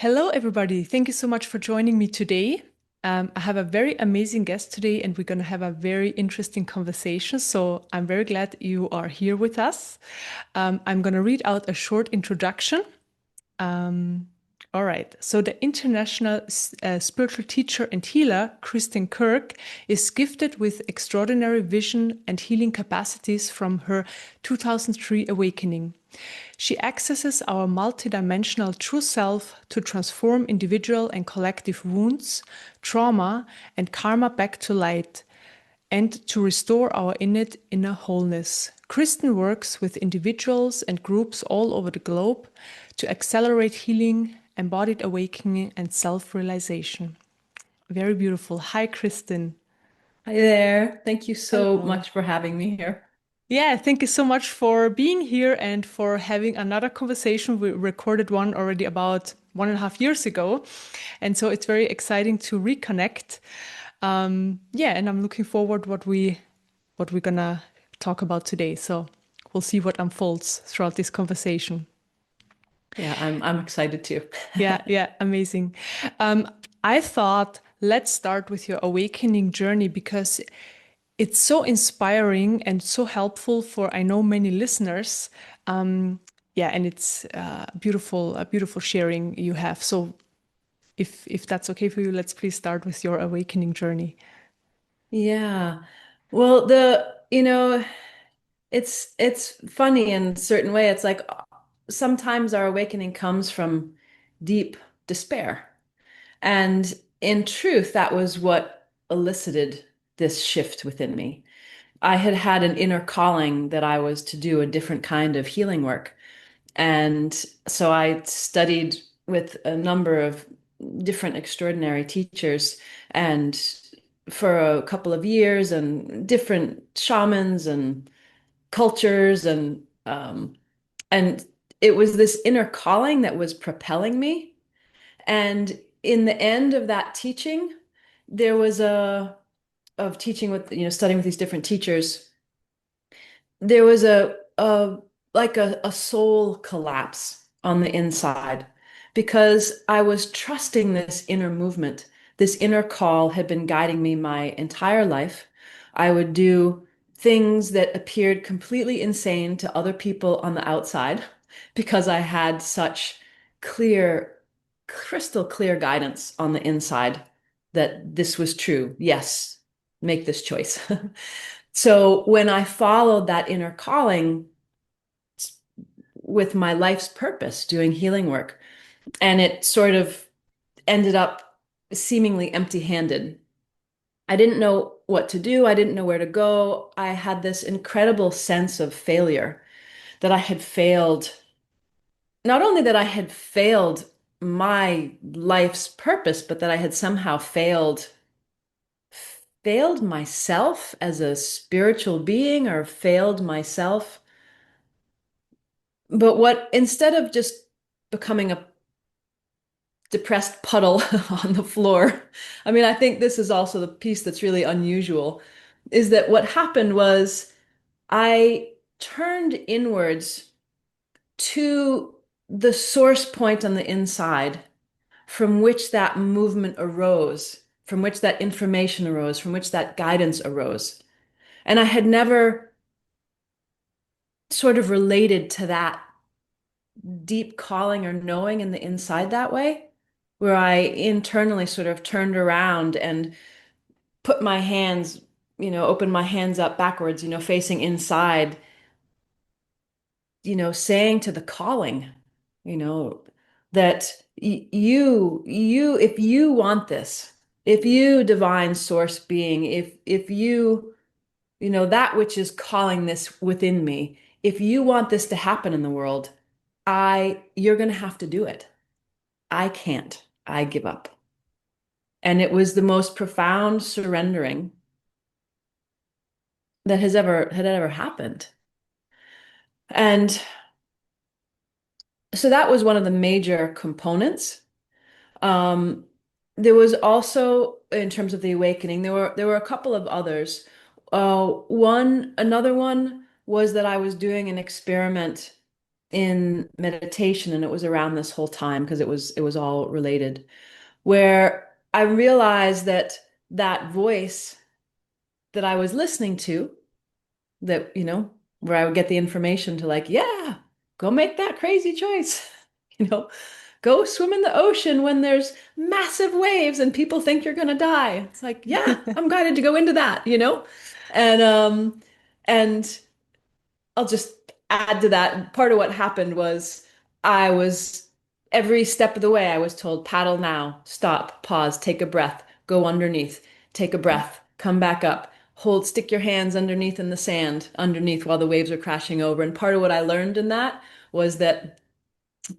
Hello, everybody. Thank you so much for joining me today. I have a very amazing guest today, and we're going to have a very interesting conversation. So I'm very glad you are here with us. I'm going to read out a short introduction. All right. So the international spiritual teacher and healer, Kristin Kirk, is gifted with extraordinary vision and healing capacities from her 2003 awakening. She accesses our multidimensional true self to transform individual and collective wounds, trauma, and karma back to light, and to restore our innate inner wholeness. Kristin works with individuals and groups all over the globe to accelerate healing, embodied awakening, and self-realization. Very beautiful. Hi, Kristin. Hi there. Thank you so Hello. much for having me here. Yeah, thank you so much for being here and for having another conversation. We recorded one already about 1.5 years ago. And so it's very exciting to reconnect. Yeah, and I'm looking forward what we're gonna talk about today. So we'll see what unfolds throughout this conversation. Yeah, I'm excited too. Yeah, yeah, amazing. Um, I thought let's start with your awakening journey because it's so inspiring and so helpful for I know many listeners. Yeah, and it's beautiful, a beautiful sharing you have. So if that's okay for you, let's please start with your awakening journey. Yeah. Well, it's funny in a certain way. It's like sometimes our awakening comes from deep despair. And in truth, that was what elicited this shift within me. I had had an inner calling that I was to do a different kind of healing work. And so I studied with a number of different extraordinary teachers and for a couple of years and different shamans and cultures and it was this inner calling that was propelling me. And in the end of that teaching, there was a of teaching with studying with these different teachers, there was a like a soul collapse on the inside because I was trusting this inner movement. This inner call had been guiding me my entire life. I would do things that appeared completely insane to other people on the outside because I had such clear, crystal clear guidance on the inside that this was true. Yes, make this choice. So when I followed that inner calling with my life's purpose, doing healing work, and it sort of ended up seemingly empty-handed. I didn't know what to do. I didn't know where to go. I had this incredible sense of failure that I had failed. Not only that I had failed my life's purpose, but that I had somehow failed myself as a spiritual being or failed myself. But what, instead of just becoming a depressed puddle on the floor, I mean, I think this is also the piece that's really unusual, is that what happened was I turned inwards to the source point on the inside from which that movement arose, from which that information arose, from which that guidance arose. And I had never sort of related to that deep calling or knowing in the inside that way, where I internally sort of turned around and put my hands, opened my hands up backwards, facing inside, saying to the calling, you know, that if you want this, if you divine source being, if you, that which is calling this within me, if you want this to happen in the world, you're going to have to do it. I can't. I give up. And it was the most profound surrendering that had ever happened. And so that was one of the major components. Um, there was also, in terms of the awakening, there were a couple of others. Another one was that I was doing an experiment in meditation, and it was around this whole time because it was all related, where I realized that that voice that I was listening to, that, where I would get the information to like, yeah, go make that crazy choice, you know, go swim in the ocean when there's massive waves and people think you're gonna die. It's like, yeah, I'm guided to go into that. And I'll just add to that. Part of what happened was I was every step of the way, I was told, paddle now, stop, pause, take a breath, go underneath, take a breath, come back up, hold, stick your hands underneath in the sand, underneath while the waves are crashing over. And part of what I learned in that was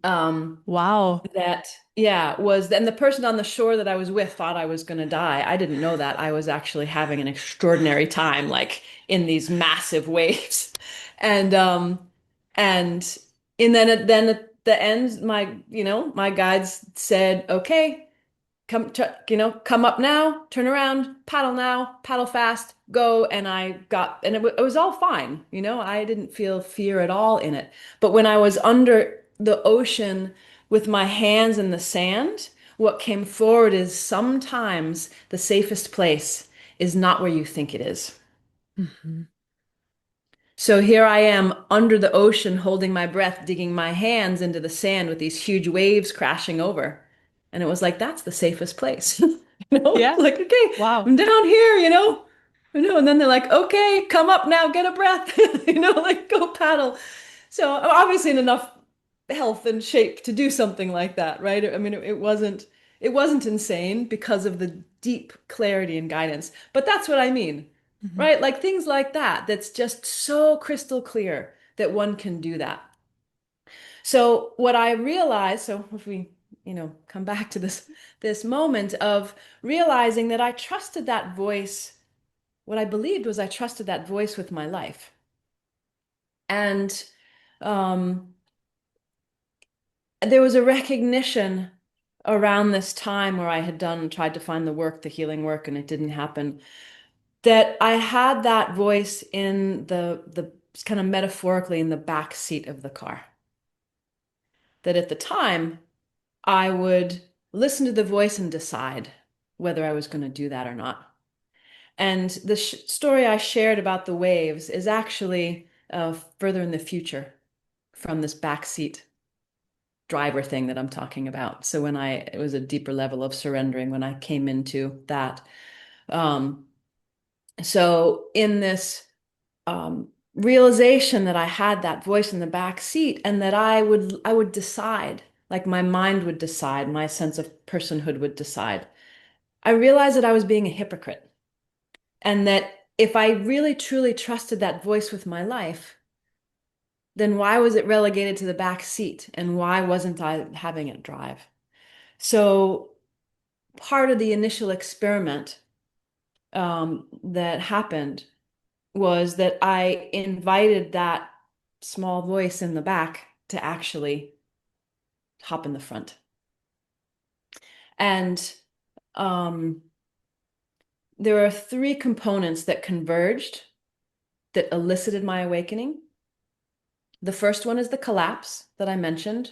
um, Wow. that, yeah, was then the person on the shore that I was with thought I was going to die. I didn't know that. I was actually having an extraordinary time, like in these massive waves. And and then at the end, my guides said, okay, come up now, turn around, paddle now, paddle fast, go. And it was all fine. I didn't feel fear at all in it. But when I was under the ocean with my hands in the sand, what came forward is sometimes the safest place is not where you think it is. Mhm. So here I am under the ocean, holding my breath, digging my hands into the sand with these huge waves crashing over. And it was like, that's the safest place. Yeah. Like, okay, Wow. I'm down here, and then they're like, okay, come up now, get a breath, like go paddle. So I'm obviously in enough health and shape to do something like that, right? I mean, it wasn't insane because of the deep clarity and guidance. But that's what I mean, Mhm. right? Like things like that, that's just so crystal clear that one can do that. So what I realized, so if we, come back to this moment of realizing that I trusted that voice, what I believed was I trusted that voice with my life. And um, there was a recognition around this time where I had tried to find the work, the healing work, and it didn't happen, that I had that voice in the kind of metaphorically in the back seat of the car. That at the time I would listen to the voice and decide whether I was going to do that or not. And the story I shared about the waves is actually further in the future from this backseat driver thing that I'm talking about. So it was a deeper level of surrendering when I came into that. Um, so in this realization that I had that voice in the back seat and that I would decide, like my mind would decide, my sense of personhood would decide. I realized that I was being a hypocrite and that if I really truly trusted that voice with my life, then why was it relegated to the back seat and why wasn't I having it drive? So part of the initial experiment that happened was that I invited that small voice in the back to actually hop in the front. And um, there are three components that converged that elicited my awakening. The first one is the collapse that I mentioned,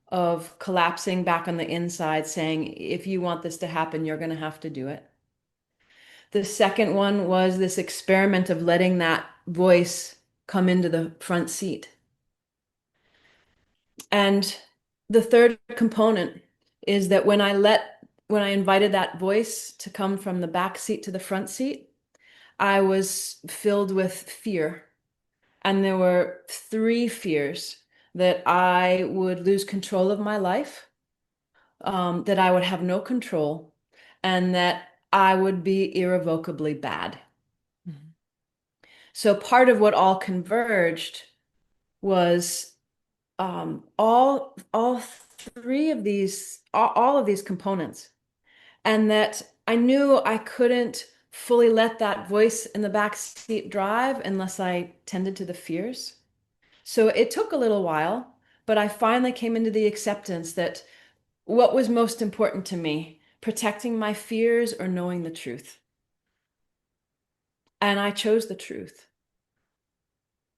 of collapsing back on the inside, saying, if you want this to happen, you're going to have to do it. The second one was this experiment of letting that voice come into the front seat. And the third component is that when I invited that voice to come from the back seat to the front seat, I was filled with fear. And there were three fears: that I would lose control of my life, that I would have no control, and that I would be irrevocably bad. Mhm. So part of what all converged was all three of these all of these components, and that I knew I couldn't fully let that voice in the back seat drive unless I tended to the fears. So it took a little while, but I finally came into the acceptance that what was most important to me, protecting my fears or knowing the truth. And I chose the truth.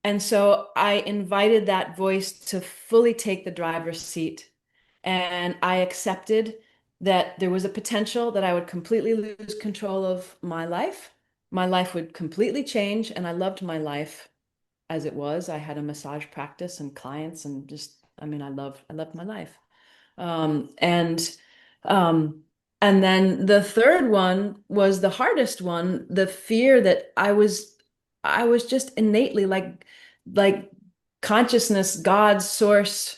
And so I invited that voice to fully take the driver's seat. And I accepted that there was a potential that I would completely lose control of my life. My life would completely change, and I loved my life as it was. I had a massage practice and clients, and just, I mean, I loved my life. Um, and um, and then the third one was the hardest one, the fear that I was just innately like consciousness, God's source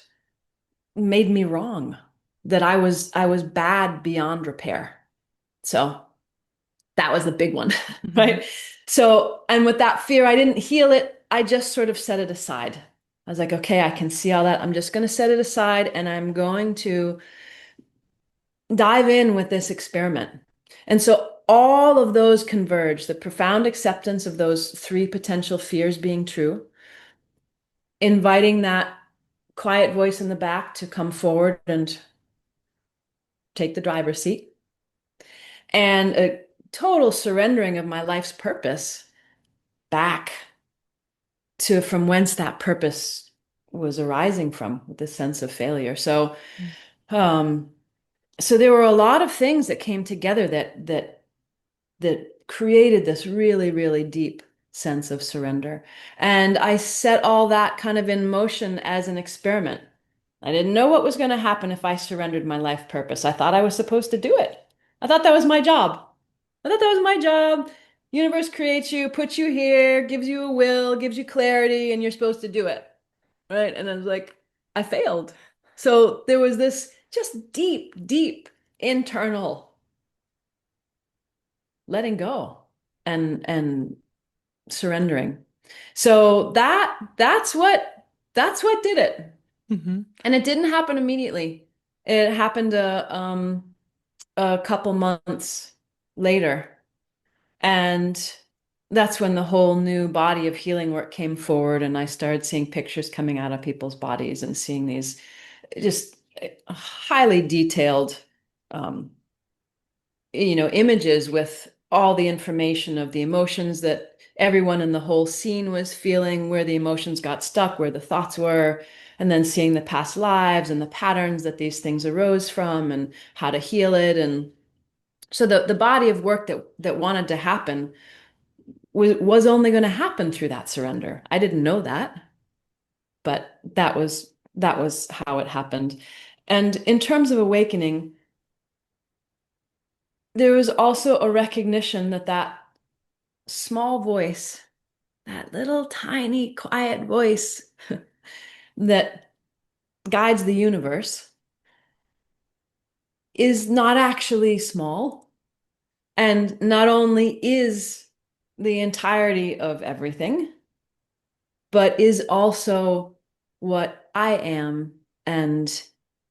made me wrong, that I was bad beyond repair. So that was the big one, Mhm. right? So, and with that fear, I didn't heal it. I just sort of set it aside. I was like, okay, I can see all that. I'm just going to set it aside and I'm going to dive in with this experiment. And so all of those converge, the profound acceptance of those three potential fears being true, inviting that quiet voice in the back to come forward and take the driver's seat, and a total surrendering of my life's purpose back to from whence that purpose was arising from, with this sense of failure. Um, so there were a lot of things that came together that created this really, really deep sense of surrender. And I set all that kind of in motion as an experiment. I didn't know what was going to happen if I surrendered my life purpose. I thought I was supposed to do it. I thought that was my job. I thought that was my job. Universe creates you, puts you here, gives you a will, gives you clarity, and you're supposed to do it. Right? And I was like, I failed. So there was this just deep, deep internal letting go and surrendering. So that's what did it. Mhm. And it didn't happen immediately. It happened a couple months later. And that's when the whole new body of healing work came forward, and I started seeing pictures coming out of people's bodies and seeing these just highly detailed um, images with all the information of the emotions that everyone in the whole scene was feeling, where the emotions got stuck, where the thoughts were, and then seeing the past lives and the patterns that these things arose from and how to heal it. And so the body of work that wanted to happen was only going to happen through that surrender. I didn't know that, but that was how it happened. And in terms of awakening, there was also a recognition that that small voice, that little tiny quiet voice that guides the universe, is not actually small, and not only is the entirety of everything, but is also what I am and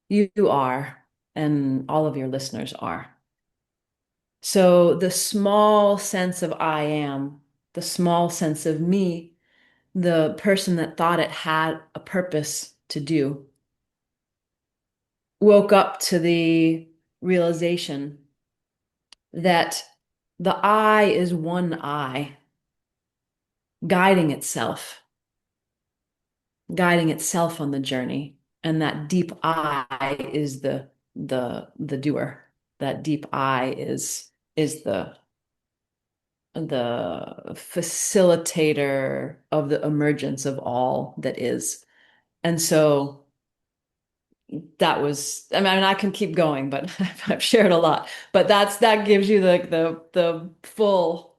you are and all of your listeners are. So the small sense of I am, the small sense of me, the person that thought it had a purpose to do, woke up to the realization that the I is one I guiding itself, guiding itself on the journey. And that deep I is the doer. That deep I is the facilitator of the emergence of all that is. And so that was, I mean, I can keep going, but I've shared a lot. But that gives you the full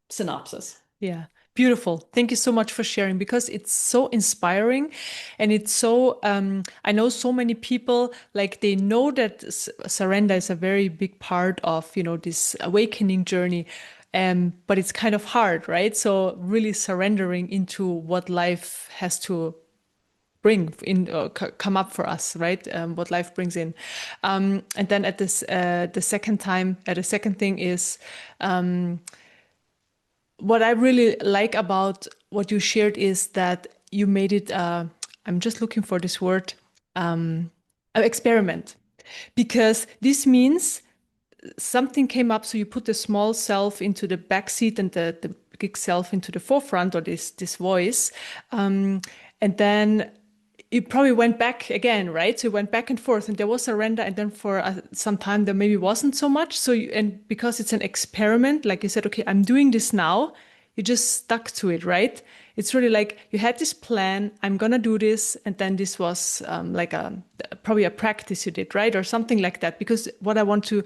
synopsis. Yeah, beautiful. Thank you so much for sharing, because it's so inspiring, and it's so I know so many people, like, they know that surrender is a very big part of, this awakening journey. But it's kind of hard, right? So really surrendering into what life has to bring in, come up for us, right? What life brings in. And then at this the second thing is, what I really like about what you shared is that you made it, I'm just looking for this word, an experiment. Because this means something came up, so you put the small self into the back seat, and the big self into the forefront, or this voice. And then it probably went back again, right? So it went back and forth, and there was surrender, and then for some time there maybe wasn't so much. So and because it's an experiment, like you said, okay, I'm doing this now. You just stuck to it, right? It's really like you had this plan, I'm gonna do this, and then this was like probably a practice you did, right, or something like that. Because what I want to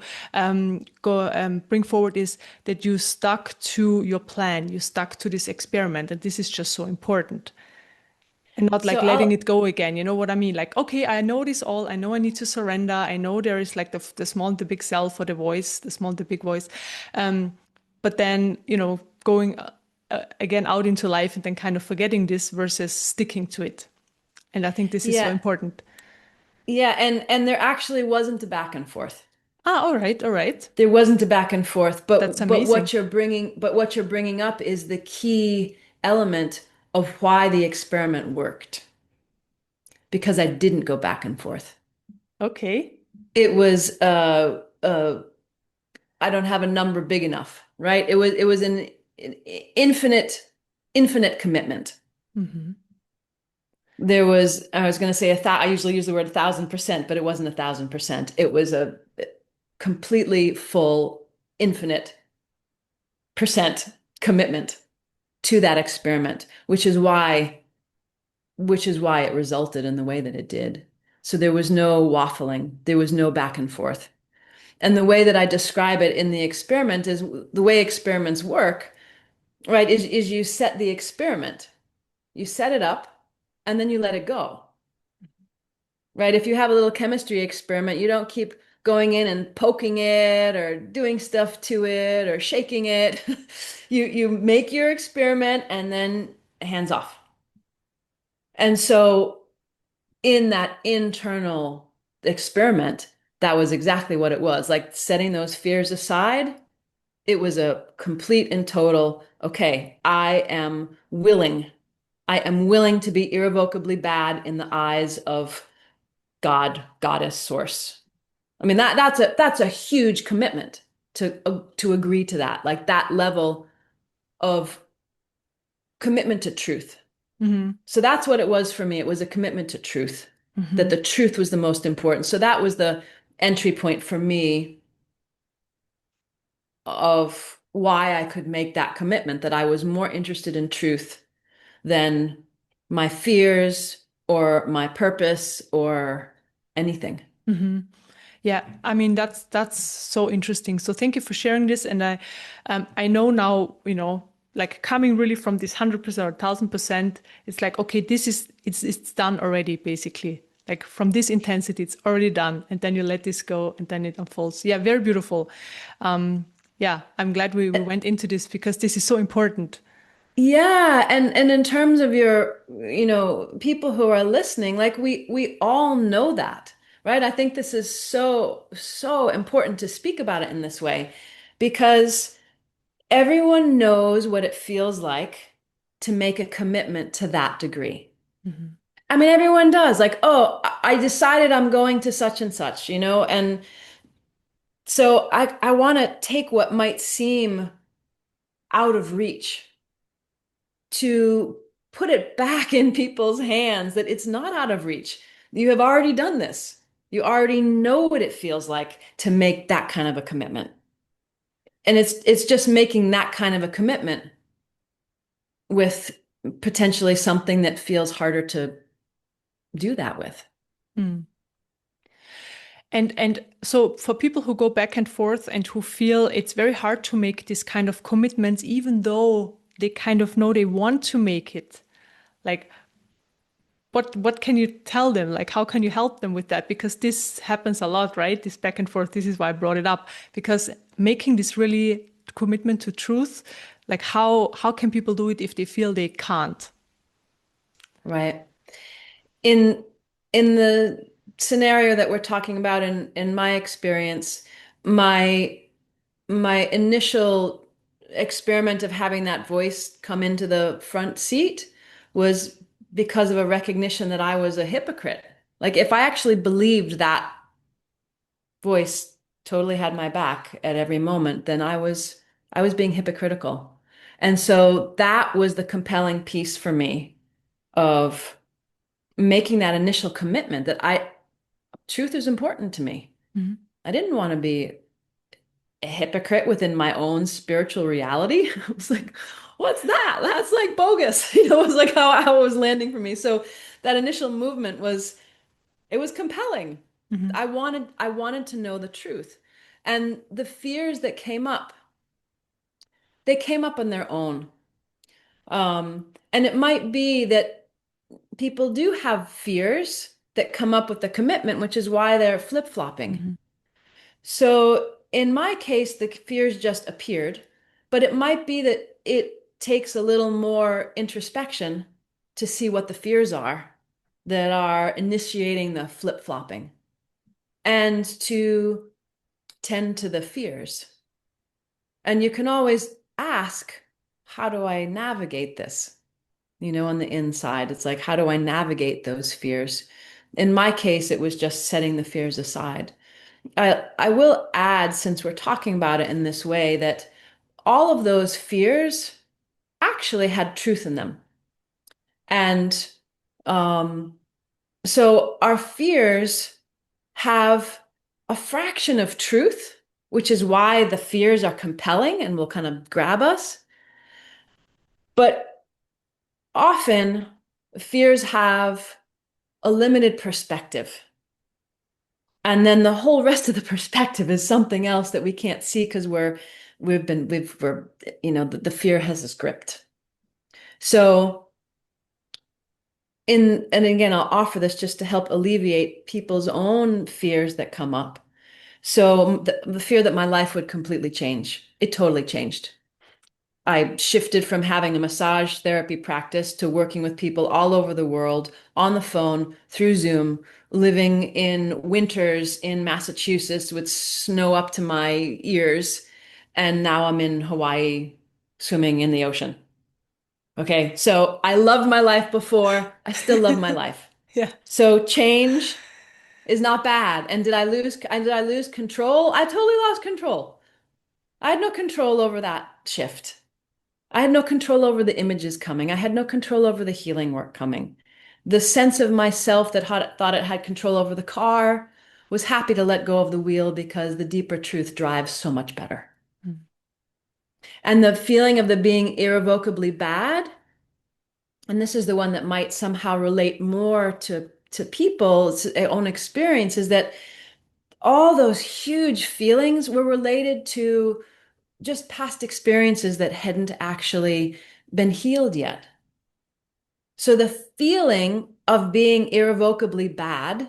go bring forward is that you stuck to your plan, you stuck to this experiment, and this is just so important. And not like So letting I'll it go again. You know what I mean? Like, okay, I know this all. I know I need to surrender. I know there is like the small, the big self, or the voice, the small, the big voice. But then, going again out into life and then kind of forgetting this versus sticking to it. And I think this is so yeah, important. yeah, and there actually wasn't a back and forth. Ah, all right, all right. There wasn't a back and forth, That's but amazing. what you're bringing up is the key element of why the experiment worked, because I didn't go back and forth. Okay. It was I don't have a number big enough, right? It was an infinite commitment. Mm-hmm. There was, I was going to say I usually use the word 1,000%, but it wasn't 1,000%. It was a completely full, infinite percent commitment to that experiment, which is why it resulted in the way that it did. So there was no waffling, there was no back and forth. And the way that I describe it in the experiment is the way experiments work, right? Is you set the experiment, you set it up, and then you let it go, right? If you have a little chemistry experiment, you don't keep going in and poking it or doing stuff to it or shaking it. You make your experiment and then hands off. And so in that internal experiment, that was exactly what it was. Like setting those fears aside, it was a complete and total, okay, I am willing to be irrevocably bad in the eyes of God, goddess, source. I mean that's a huge commitment to agree to that, like that level of commitment to truth. Mm-hmm. So that's what it was for me. It was a commitment to truth, that Mm-hmm. the truth was the most important. So that was the entry point for me of why I could make that commitment, that I was more interested in truth than my fears or my purpose or anything. Mm-hmm. Yeah, I mean that's so interesting. So thank you for sharing this. And I know now, like coming really from this 100% or 1,000%, it's like okay, it's done already basically. Like from this intensity, it's already done, and then you let this go, and then it unfolds. Yeah, very beautiful. Yeah, I'm glad we went into this because this is so important. Yeah, and in terms of your, people who are listening, like we all know that, right? I think this is so important to speak about it in this way because everyone knows what it feels like to make a commitment to that degree. Mhm. I mean, everyone does. Like, oh, I decided I'm going to such and such, and so I want to take what might seem out of reach to put it back in people's hands, that it's not out of reach. You have already done this. You already know what it feels like to make that kind of a commitment. And it's just making that kind of a commitment with potentially something that feels harder to do that with. Mm. And so for people who go back and forth and who feel it's very hard to make this kind of commitments, even though they kind of know they want to make it, like what can you tell them? Like how can you help them with that? Because this happens a lot, right? This back and forth. This is why I brought it up. Because making this really commitment to truth, like how can people do it if they feel they can't? Right. In in the scenario that we're talking about, in my experience, my my initial experiment of having that voice come into the front seat was because of a recognition that I was a hypocrite. Like if I actually believed that voice totally had my back at every moment, then I was being hypocritical. And so that was the compelling piece for me of making that initial commitment that truth is important to me. Mhm. I didn't want to be a hypocrite within my own spiritual reality. I was like, what's that? That's like bogus. It was like how it was landing for me. So that initial movement was, it was compelling. Mhm. I wanted to know the truth. And the fears that came up, they came up on their own. And it might be that people do have fears that come up with the commitment, which is why they're flip-flopping. Mhm. So in my case, the fears just appeared, but it might be that it takes a little more introspection to see what the fears are that are initiating the flip-flopping and to tend to the fears. And you can always ask, how do I navigate this? On the inside, it's like, how do I navigate those fears? In my case, it was just setting the fears aside. I will add, since we're talking about it in this way, that all of those fears actually had truth in them. And um, so our fears have a fraction of truth, which is why the fears are compelling and will kind of grab us. But often fears have a limited perspective. And then the whole rest of the perspective is something else that we can't see because we're, the fear has us gripped. So and again, I'll offer this just to help alleviate people's own fears that come up. So the fear that my life would completely change, it totally changed. I shifted from having a massage therapy practice to working with people all over the world on the phone through Zoom, living in winters in Massachusetts with snow up to my ears. And now I'm in Hawaii swimming in the ocean. Okay, so I loved my life before. I still love my life. Yeah. So change is not bad. And did I lose control? I totally lost control. I had no control over that shift. I had no control over the images coming. I had no control over the healing work coming. The sense of myself that thought it had control over the car was happy to let go of the wheel because the deeper truth drives so much better. Mhm. And the feeling of the being irrevocably bad, and this is the one that might somehow relate more to people's own experience, is that all those huge feelings were related to just past experiences that hadn't actually been healed yet. So the feeling of being irrevocably bad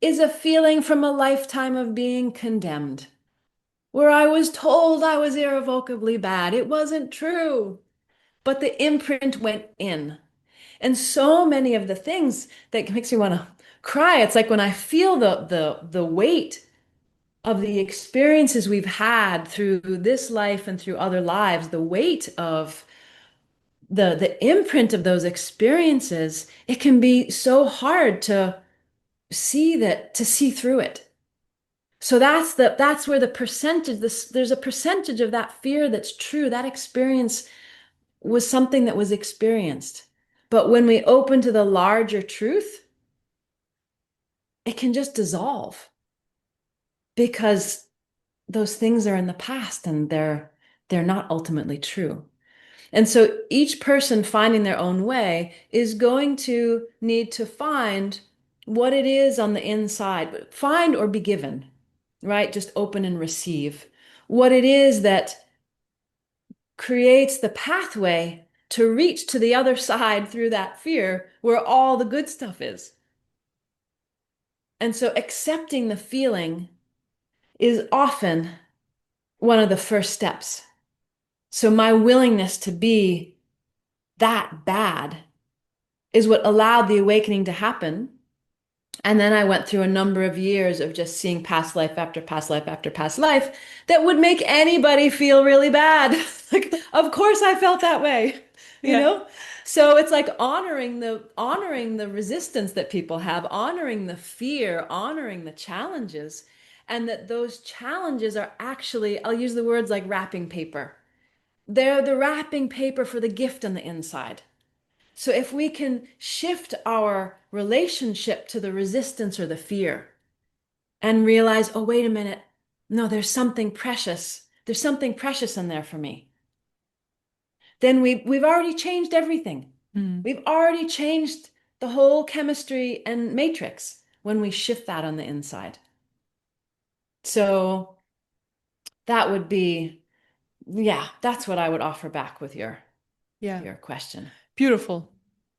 is a feeling from a lifetime of being condemned, where I was told I was irrevocably bad. It wasn't true, but the imprint went in. And so many of the things that makes me want to cry, it's like when I feel the weight of the experiences we've had through this life and through other lives, the weight of the imprint of those experiences, it can be so hard to see through it. So that's where the percentage, there's a percentage of that fear that's true. That experience was something that was experienced. But when we open to the larger truth, it can just dissolve because those things are in the past and they're not ultimately true. And so each person finding their own way is going to need to find what it is on the inside, find or be given, right? Just open and receive what it is that creates the pathway to reach to the other side through that fear where all the good stuff is. And so accepting the feeling is often one of the first steps. So my willingness to be that bad is what allowed the awakening to happen. And then I went through a number of years of just seeing past life after past life after past life that would make anybody feel really bad. Like, of course I felt that way, you Yeah. know? So it's like honoring the resistance that people have, honoring the fear, honoring the challenges, and that those challenges are actually, I'll use the words like wrapping paper. they're the wrapping paper for the gift on the inside. So if we can shift our relationship to the resistance or the fear and realize, oh, wait a minute, no, there's something precious. There's something precious in there for me. Then we've already changed everything. Mm. We've already changed the whole chemistry and matrix when we shift that on the inside. So that would be, yeah, that's what I would offer back with Yeah. your question. Beautiful.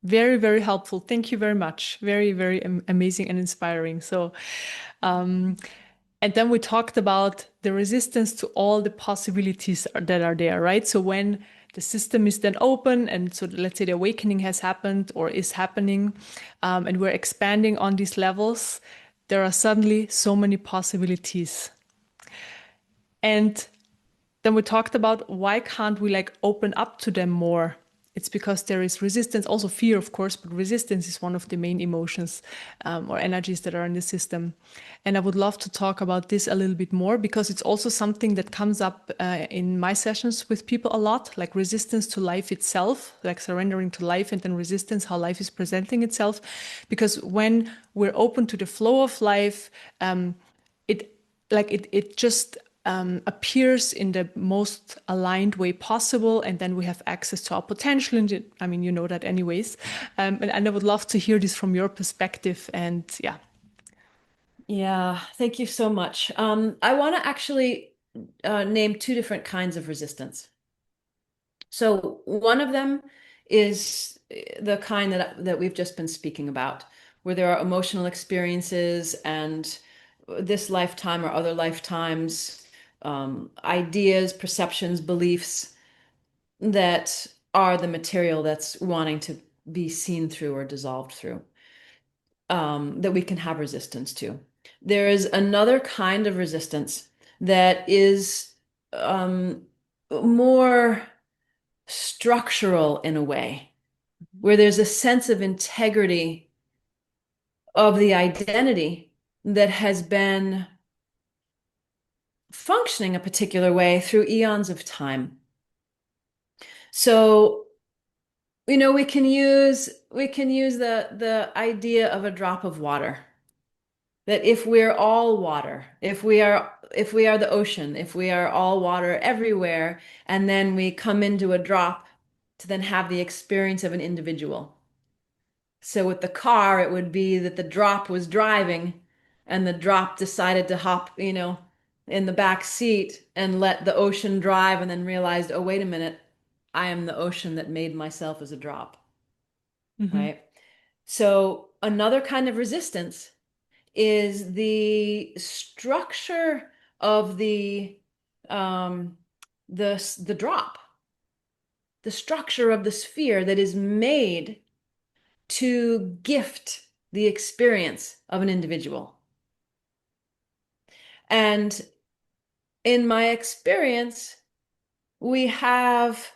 Very, very helpful. Thank you very much. Very, very amazing and inspiring. So, um, and then we talked about the resistance to all the possibilities that are there, right? So when the system is then open, and so let's say the awakening has happened or is happening, and we're expanding on these levels, there are suddenly so many possibilities. And then we talked about why can't we like open up to them more? It's because there is resistance, also fear, of course, but resistance is one of the main emotions or energies that are in the system. And I would love to talk about this a little bit more because it's also something that comes up in my sessions with people a lot, like resistance to life itself, like surrendering to life, and then resistance, how life is presenting itself. Because when we're open to the flow of life, it it just appears in the most aligned way possible, and then we have access to our potential. And I mean, you know that anyways. And I would love to hear this from your perspective. And yeah. Yeah, thank you so much. I want to actually name two different kinds of resistance. So one of them is the kind that we've just been speaking about, where there are emotional experiences and this lifetime or other lifetimes, ideas, perceptions, beliefs that are the material that's wanting to be seen through or dissolved through, that we can have resistance to. There is another kind of resistance that is more structural in a way, where there's a sense of integrity of the identity that has been functioning a particular way through eons of time. So, we can use the idea of a drop of water. That if we're all water, if we are the ocean, if we are all water everywhere, and then we come into a drop to then have the experience of an individual. So with the car, it would be that the drop was driving and the drop decided to hop, in the back seat and let the ocean drive and then realized, oh, wait a minute, I am the ocean that made myself as a drop, Mm-hmm. right? So another kind of resistance is the structure of um the drop, the structure of the sphere that is made to gift the experience of an individual. And in my experience, we have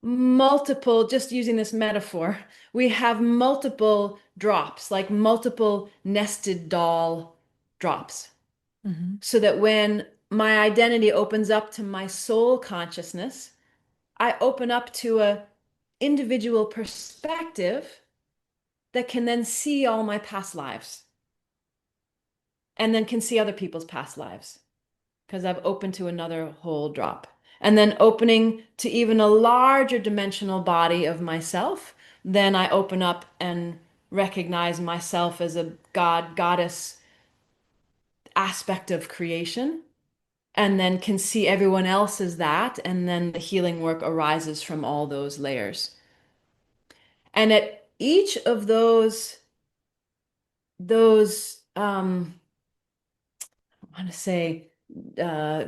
multiple, just using this metaphor, we have multiple drops, like multiple nested doll drops. Mm-hmm. So that when my identity opens up to my soul consciousness, I open up to a individual perspective that can then see all my past lives and then can see other people's past lives because I've opened to another whole drop. And then opening to even a larger dimensional body of myself, then I open up and recognize myself as a god, goddess aspect of creation, and then can see everyone else as that. And then the healing work arises from all those layers. And at each of those I want to say,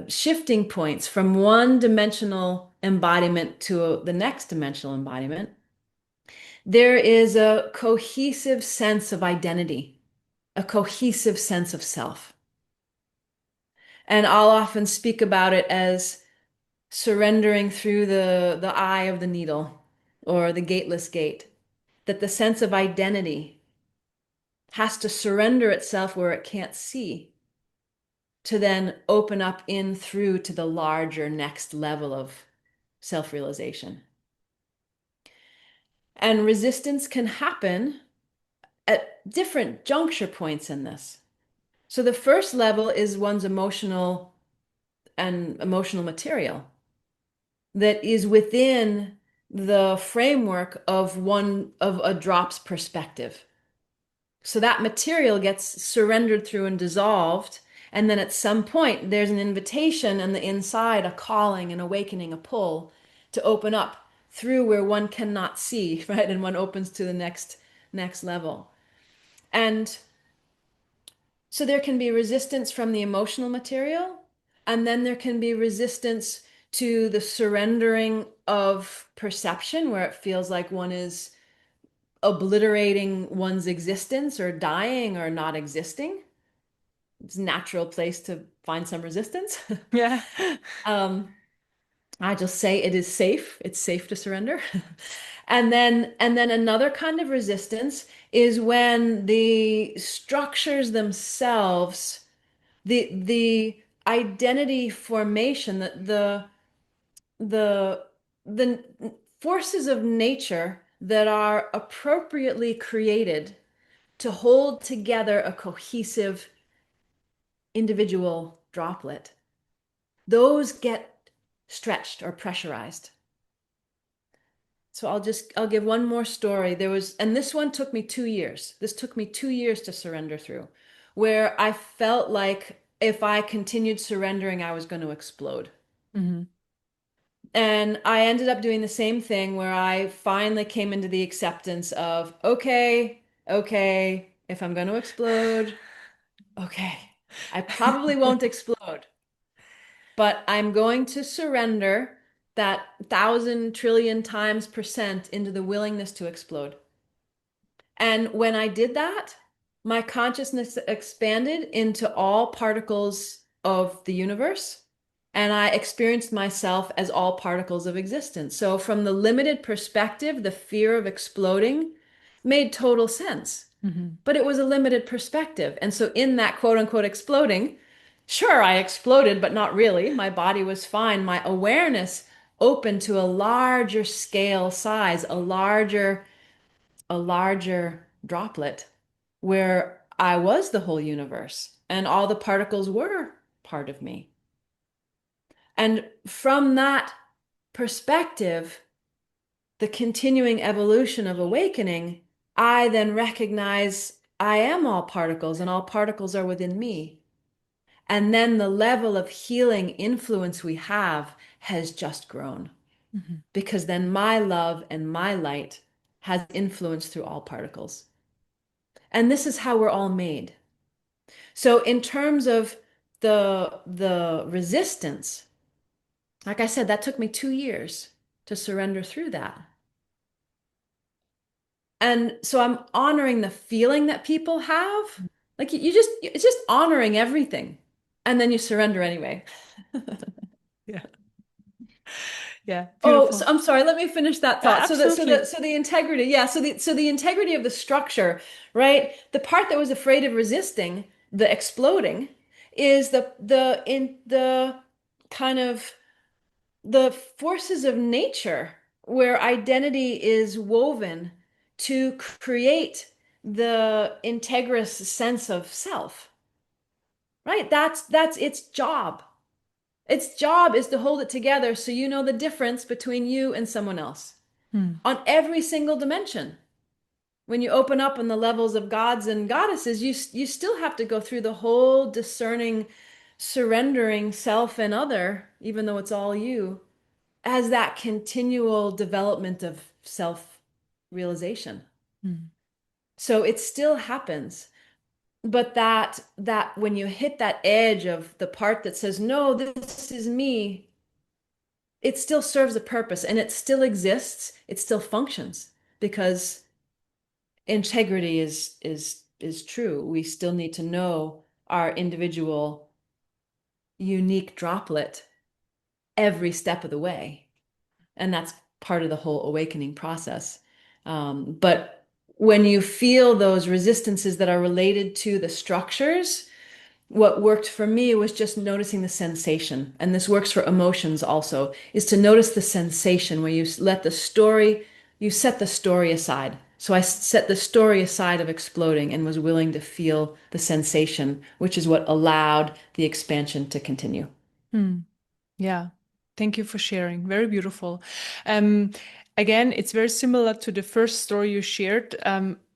shifting points from one dimensional embodiment to the next dimensional embodiment, there is a cohesive sense of identity, a cohesive sense of self. And I'll often speak about it as surrendering through the eye of the needle or the gateless gate, that the sense of identity has to surrender itself where it can't see to then open up in through to the larger next level of self-realization. And resistance can happen at different juncture points in this. So the first level is one's emotional and emotional material that is within the framework of a drop's perspective. So that material gets surrendered through and dissolved. And then at some point, there's an invitation and the inside, a calling, an awakening, a pull to open up through where one cannot see, right? And one opens to the next level. And so there can be resistance from the emotional material, and then there can be resistance to the surrendering of perception, where it feels like one is obliterating one's existence or dying or not existing. It's a natural place to find some resistance. Yeah. um, I just say it is safe. It's safe to surrender. And then another kind of resistance is when the structures themselves, the identity formation, the the forces of nature that are appropriately created to hold together a cohesive individual droplet, those get stretched or pressurized. So I'll give one more story. And this one took me 2 years. This took me 2 years to surrender through, where I felt like if I continued surrendering, I was going to explode. Hmm. And I ended up doing the same thing where I finally came into the acceptance of, okay, okay, if I'm going to explode, okay, I probably won't explode, but I'm going to surrender that 1,000 trillion times percent into the willingness to explode. And when I did that, my consciousness expanded into all particles of the universe. And I experienced myself as all particles of existence. So, from the limited perspective, the fear of exploding made total sense. Hmm. But it was a limited perspective. And so, in that quote unquote exploding, sure, I exploded, but not really. My body was fine. My awareness opened to a larger scale size, a larger droplet where I was the whole universe and all the particles were part of me. And from that perspective, the continuing evolution of awakening, I then recognize I am all particles and all particles are within me. And then the level of healing influence we have has just grown Hmm. because then my love and my light has influence through all particles. And this is how we're all made. So in terms of the resistance, like I said, that took me 2 years to surrender through that. And so I'm honoring the feeling that people have. Like it's just honoring everything. And then you surrender anyway. Yeah. Yeah. Oh, so Beautiful. I'm sorry, let me finish that Yeah, thought. So the so the absolutely. so the integrity, yeah, so the integrity of the structure, right? The part that was afraid of resisting the exploding is the kind of the forces of nature where identity is woven to create the integrous sense of self, right? That's its job. Its job is to hold it together so you know the difference between you and someone else Hmm. on every single dimension. When you open up on the levels of gods and goddesses, you still have to go through the whole discerning, surrendering self and other, even though it's all you, as that continual development of self realization. Hmm. So it still happens. But that when you hit that edge of the part that says, no, this is me, it still serves a purpose and it still exists, it still functions because integrity is true. We still need to know our individual unique droplet every step of the way. And that's part of the whole awakening process. But when you feel those resistances that are related to the structures, what worked for me was just noticing the sensation. And this works for emotions also, is to notice the sensation where you let the story, you set the story aside. So I set the story aside of exploding and was willing to feel the sensation, which is what allowed the expansion to continue. Hmm. Yeah. Thank you for sharing. Very beautiful. Um, Again, it's very similar to the first story you shared.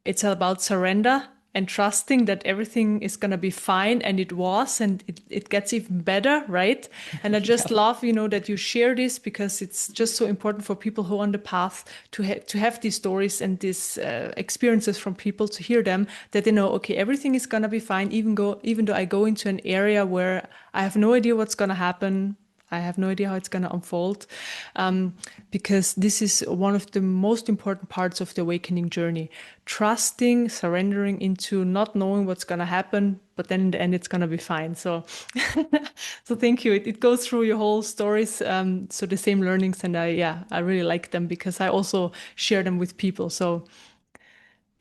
It's about surrender and trusting that everything is going to be fine. And it was, and it gets even better, right? And I just Yeah. love, that you share this because it's just so important for people who are on the path to have these stories and these experiences from people, to hear them, that they know, okay, everything is going to be fine, even though I go into an area where I have no idea what's going to happen. I have no idea how it's going to unfold, because this is one of the most important parts of the awakening journey. Trusting, surrendering into not knowing what's going to happen, but then in the end, it's going to be fine. So, so thank you. It goes through your whole stories. So the same learnings, and I really like them because I also share them with people. So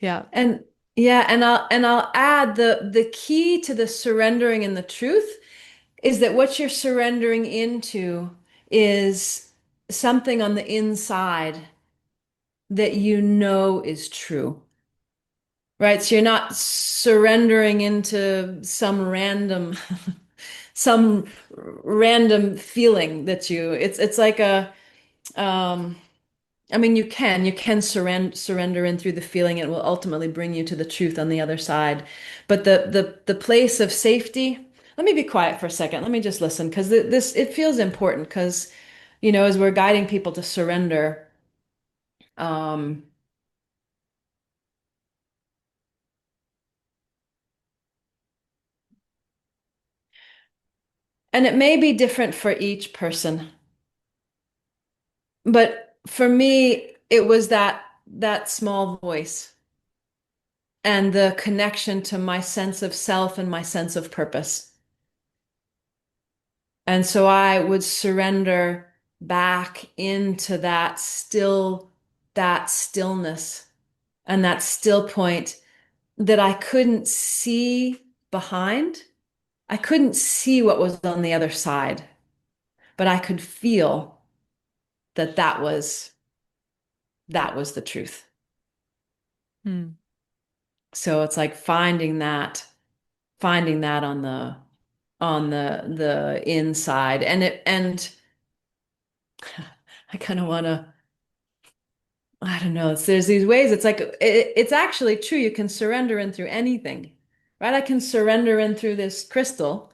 yeah. And yeah, and I'll add the key to the surrendering and the truth is that what you're surrendering into is something on the inside that you know is true, right? So you're not surrendering into some random feeling that it's like um, I mean, you can surrender in through the feeling. It will ultimately bring you to the truth on the other side. But the place of safety, let me be quiet for a second. Let me just listen because this it feels important because, as we're guiding people to surrender, um, and it may be different for each person, but for me, it was that small voice and the connection to my sense of self and my sense of purpose. And so I would surrender back into that stillness and that still point that I couldn't see behind. I couldn't see what was on the other side, but I could feel that that was the truth. Hmm. So it's like finding that on the inside. And I kind of want to, I don't know. There's these ways. It's like it's actually true. You can surrender in through anything, right? I can surrender in through this crystal,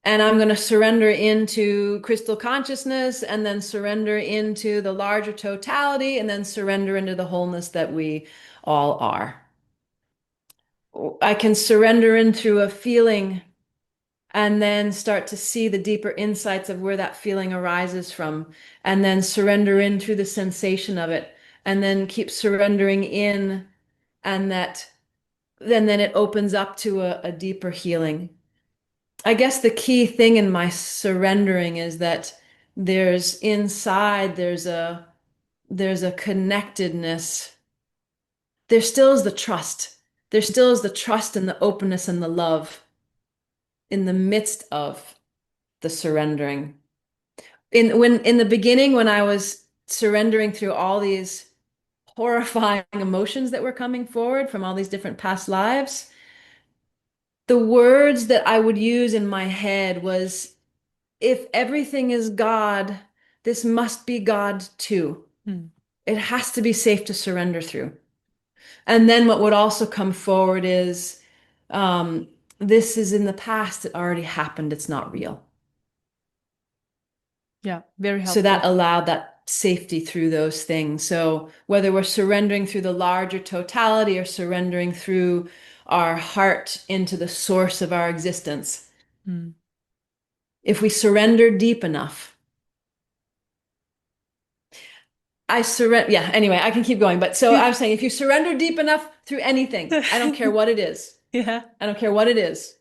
and I'm going to surrender into crystal consciousness, and then surrender into the larger totality, and then surrender into the wholeness that we all are. I can surrender in through a feeling, and then start to see the deeper insights of where that feeling arises from, and then surrender in through the sensation of it, and then keep surrendering in, and then it opens up to a deeper healing. I guess the key thing in my surrendering is that there's inside, there's a connectedness. There still is the trust. There still is the trust and the openness and the love in the midst of the surrendering. In the beginning, when I was surrendering through all these horrifying emotions that were coming forward from all these different past lives, the words that I would use in my head was, if everything is God, this must be God too. Hmm. It has to be safe to surrender through. And then what would also come forward is, this is in the past, it already happened, it's not real. Yeah. Very So that helpful. allowed that safety through those things. So whether we're surrendering through the larger totality or surrendering through our heart into the source of our existence, Hmm. if we surrender deep enough, I surrender. Yeah, anyway, I can keep going. But so I'm saying if you surrender deep enough through anything, I don't care what it is, Yeah. I don't care what it is,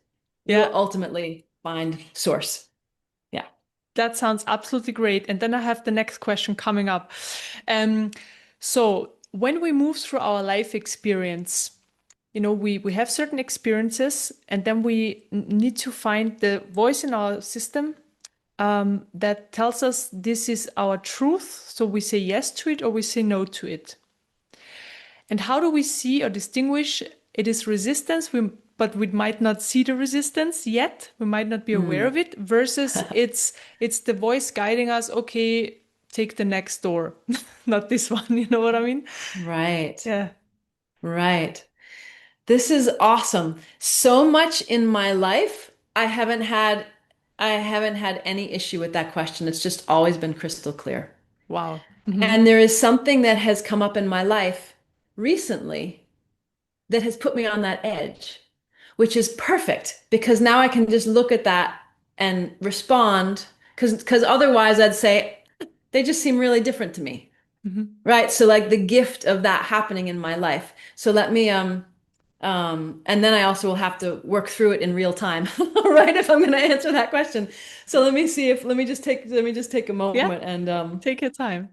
you Yeah. will ultimately find source. Yeah. That sounds absolutely great. And then I have the next question coming up. Um, so when we move through our life experience, we have certain experiences, and then we need to find the voice in our system that tells us this is our truth. So we say yes to it or we say no to it. And how do we see or distinguish it is resistance, but we might not see the resistance yet. We might not be aware Mm. of it versus it's the voice guiding us, okay, take the next door, not this one. You know what I mean? Right. Yeah. Right. This is awesome. So much in my life, I haven't had any issue with that question. It's just always been crystal clear. Wow. And there is something that has come up in my life recently that has put me on that edge, which is perfect because now I can just look at that and respond because otherwise I'd say they just seem really different to me. Hmm. Right. So like the gift of that happening in my life. So let me and then I also will have to work through it in real time, right? If I'm going to answer that question. So let me just take a Yeah. moment and Take your time.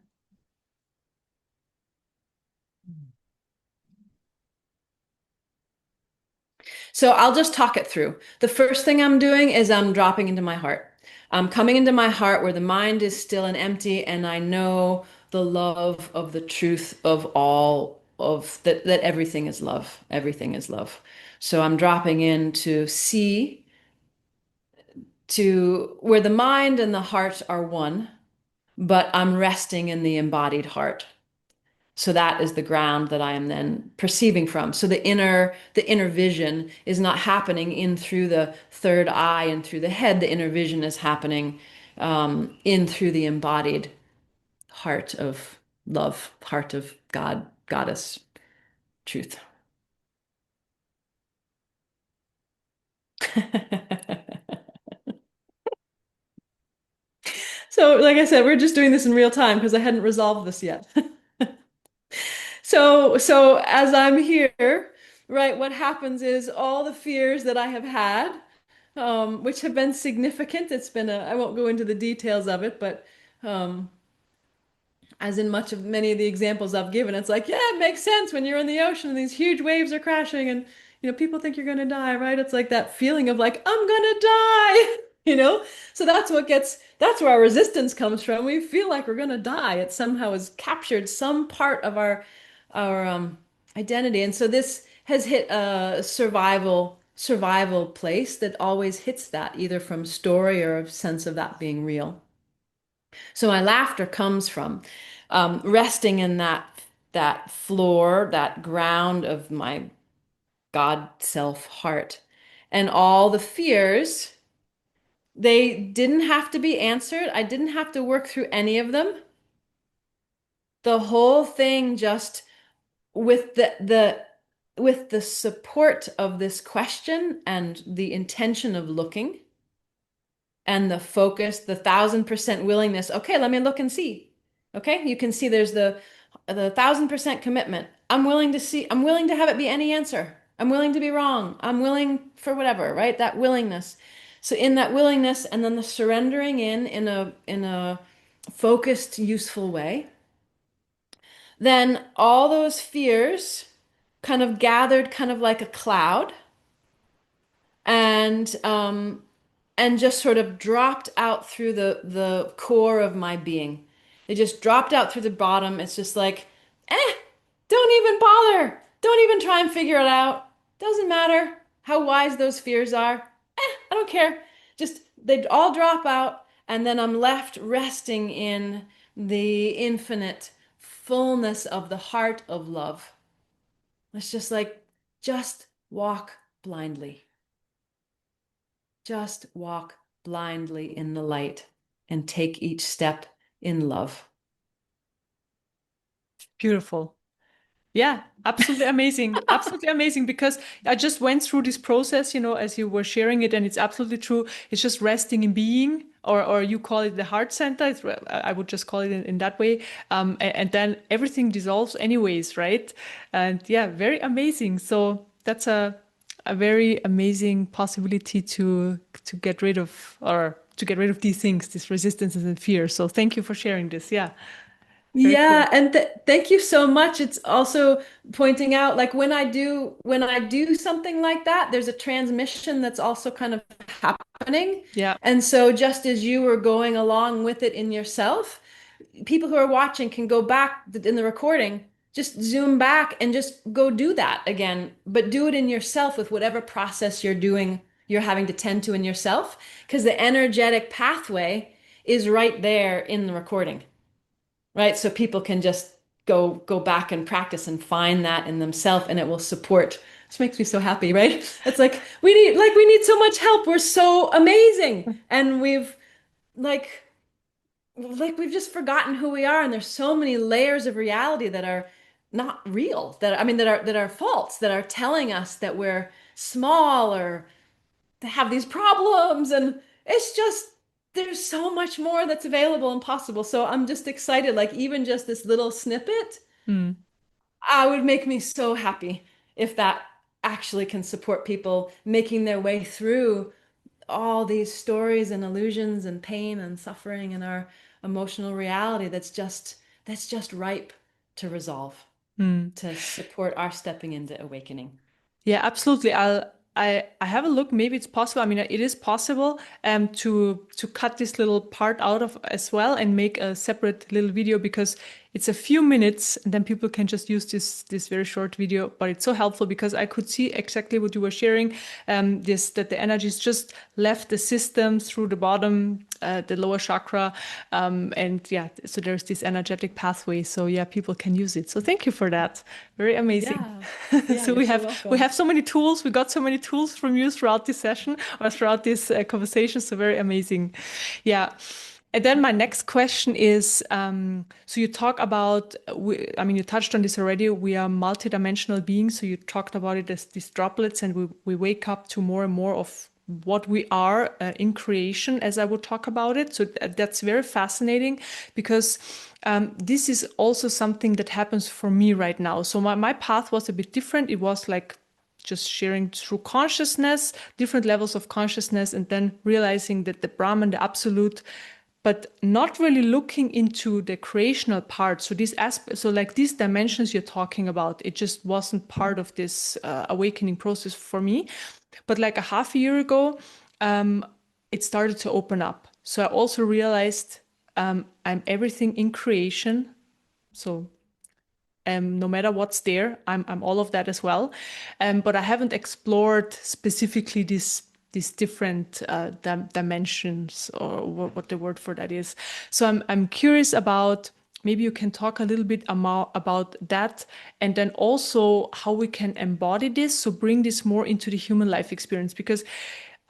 so I'll just talk it through. The first thing I'm doing is I'm dropping into my heart. I'm coming into my heart where the mind is still and empty, and I know the love of the truth of all of that everything is love. Everything is love. So I'm dropping in to see to where the mind and the heart are one, but I'm resting in the embodied heart. So that is the ground that I am then perceiving from. So the inner vision is not happening in through the third eye and through the head. The inner vision is happening in through the embodied heart of love, heart of God, goddess, truth. So, like I said, we're just doing this in real time because I hadn't resolved this yet. So as I'm here, right, what happens is all the fears that I have had, which have been significant. I won't go into the details of it, but um, as in many of the examples I've given, it's like, yeah, it makes sense when you're in the ocean and these huge waves are crashing and people think you're gonna die, right? It's like that feeling of like, I'm gonna die, you know? So that's where our resistance comes from. We feel like we're gonna die. It somehow has captured some part of our identity. And so this has hit a survival place that always hits that, either from story or a sense of that being real. So my laughter comes from resting in that floor, that ground of my God self heart. And all the fears, they didn't have to be answered. I didn't have to work through any of them. The whole thing just with the support of this question and the intention of looking and the focus, the 1,000% willingness. Okay, let me look and see. Okay, you can see there's the 1,000% commitment. I'm willing to have it be any answer. I'm willing to be wrong. I'm willing for whatever, right? That willingness. So in that willingness and then the surrendering in a focused, useful way, then all those fears kind of gathered kind of like a cloud and just sort of dropped out through the core of my being. They just dropped out through the bottom. It's just like, eh, don't even bother. Don't even try and figure it out. Doesn't matter how wise those fears are. I don't care. Just they all drop out, and then I'm left resting in the infinite fullness of the heart of love. It's just like, just walk blindly. Just walk blindly in the light and take each step in love. Beautiful. Yeah, absolutely amazing. Absolutely amazing because I just went through this process, as you were sharing it, and it's absolutely true. It's just resting in being, or you call it the heart center. I would just call it in that way. And then everything dissolves anyways, right? And yeah, very amazing. So that's a very amazing possibility to get rid of, or to get rid of these things, these resistances and fears. So thank you for sharing this. Yeah. Very cool. Yeah, and th thank you so much. It's also pointing out like when I do something like that, there's a transmission that's also kind of happening. Yeah. And so just as you were going along with it in yourself, people who are watching can go back in the recording, just zoom back and just go do that again, but do it in yourself with whatever process you're doing, you're having to tend to in yourself, because the energetic pathway is right there in the recording, right? So people can just go back and practice and find that in themselves, and it will support. This makes me so happy, right? It's we need so much help. We're so amazing, and like we've just forgotten who we are, and there's so many layers of reality that are not real, that I mean that are false, that are telling us that we're small or to have these problems. And it's just there's so much more that's available and possible. So I'm just excited, like even just this little snippet, Mm. I would make me so happy if that actually can support people making their way through all these stories and illusions and pain and suffering in our emotional reality that's just ripe to resolve, Mm. to support our stepping into awakening. Yeah, absolutely. I have a look. Maybe it's possible. I mean, it is possible to cut this little part out of as well and make a separate little video because it's a few minutes and then people can just use this very short video. But it's so helpful because I could see exactly what you were sharing. This that the energies just left the system through the bottom, the lower chakra, and yeah, so there's this energetic pathway. So yeah, people can use it. So thank you for that. Very amazing. Yeah. Yeah, So you're so we welcome. have so many tools. We got so many tools from you throughout this session or throughout this conversation. So very amazing. Yeah. And then my next question is, so you talk about, I mean, you touched on this already. We are multidimensional beings. So you talked about it as these droplets, and we wake up to more and more of what we are in creation, as I would talk about it. So that's very fascinating because this is also something that happens for me right now. So my path was a bit different. It was like just sharing through consciousness, different levels of consciousness, and then realizing that the Brahman, the absolute, but not really looking into the creational part. So these aspects, so like these dimensions you're talking about, it just wasn't part of this awakening process for me. But like a half a year ago, um, it started to open up. So I also realized I'm everything in creation. So no matter what's there, I'm all of that as well. But I haven't explored specifically these different dimensions or what the word for that is. So I'm curious about maybe you can talk a little bit about that and then also how we can embody this, so bring this more into the human life experience, because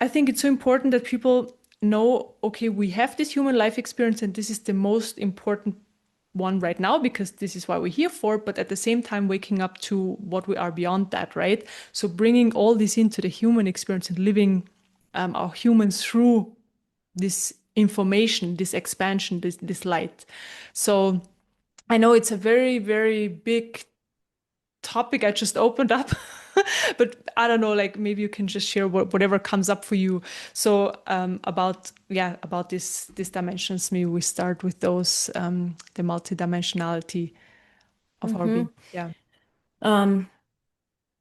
I think it's so important that people know, okay, we have this human life experience and this is the most important one right now because this is why we're here for, but at the same time waking up to what we are beyond that, right? So bringing all this into the human experience and living our humans through this information, this expansion, this light. So I know it's a very, very big topic I just opened up. But I don't know, like maybe you can just share whatever comes up for you. So about yeah, about these dimensions, maybe we start with those the multidimensionality of our being. Hmm. Yeah. Um,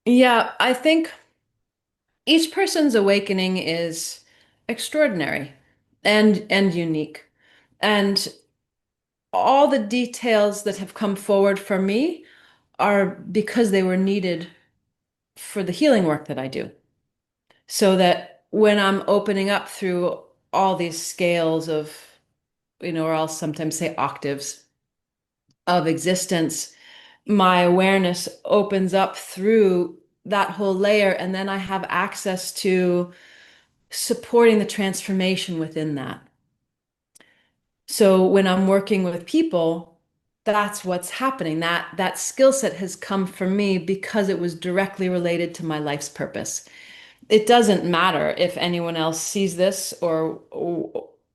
yeah, I think each person's awakening is extraordinary and unique. And all the details that have come forward for me are because they were needed for the healing work that I do. So that when I'm opening up through all these scales of, or I'll sometimes say octaves of existence, my awareness opens up through that whole layer, and then I have access to supporting the transformation within that. So when I'm working with people, that's what's happening. That skill set has come for me because it was directly related to my life's purpose. It doesn't matter if anyone else sees this or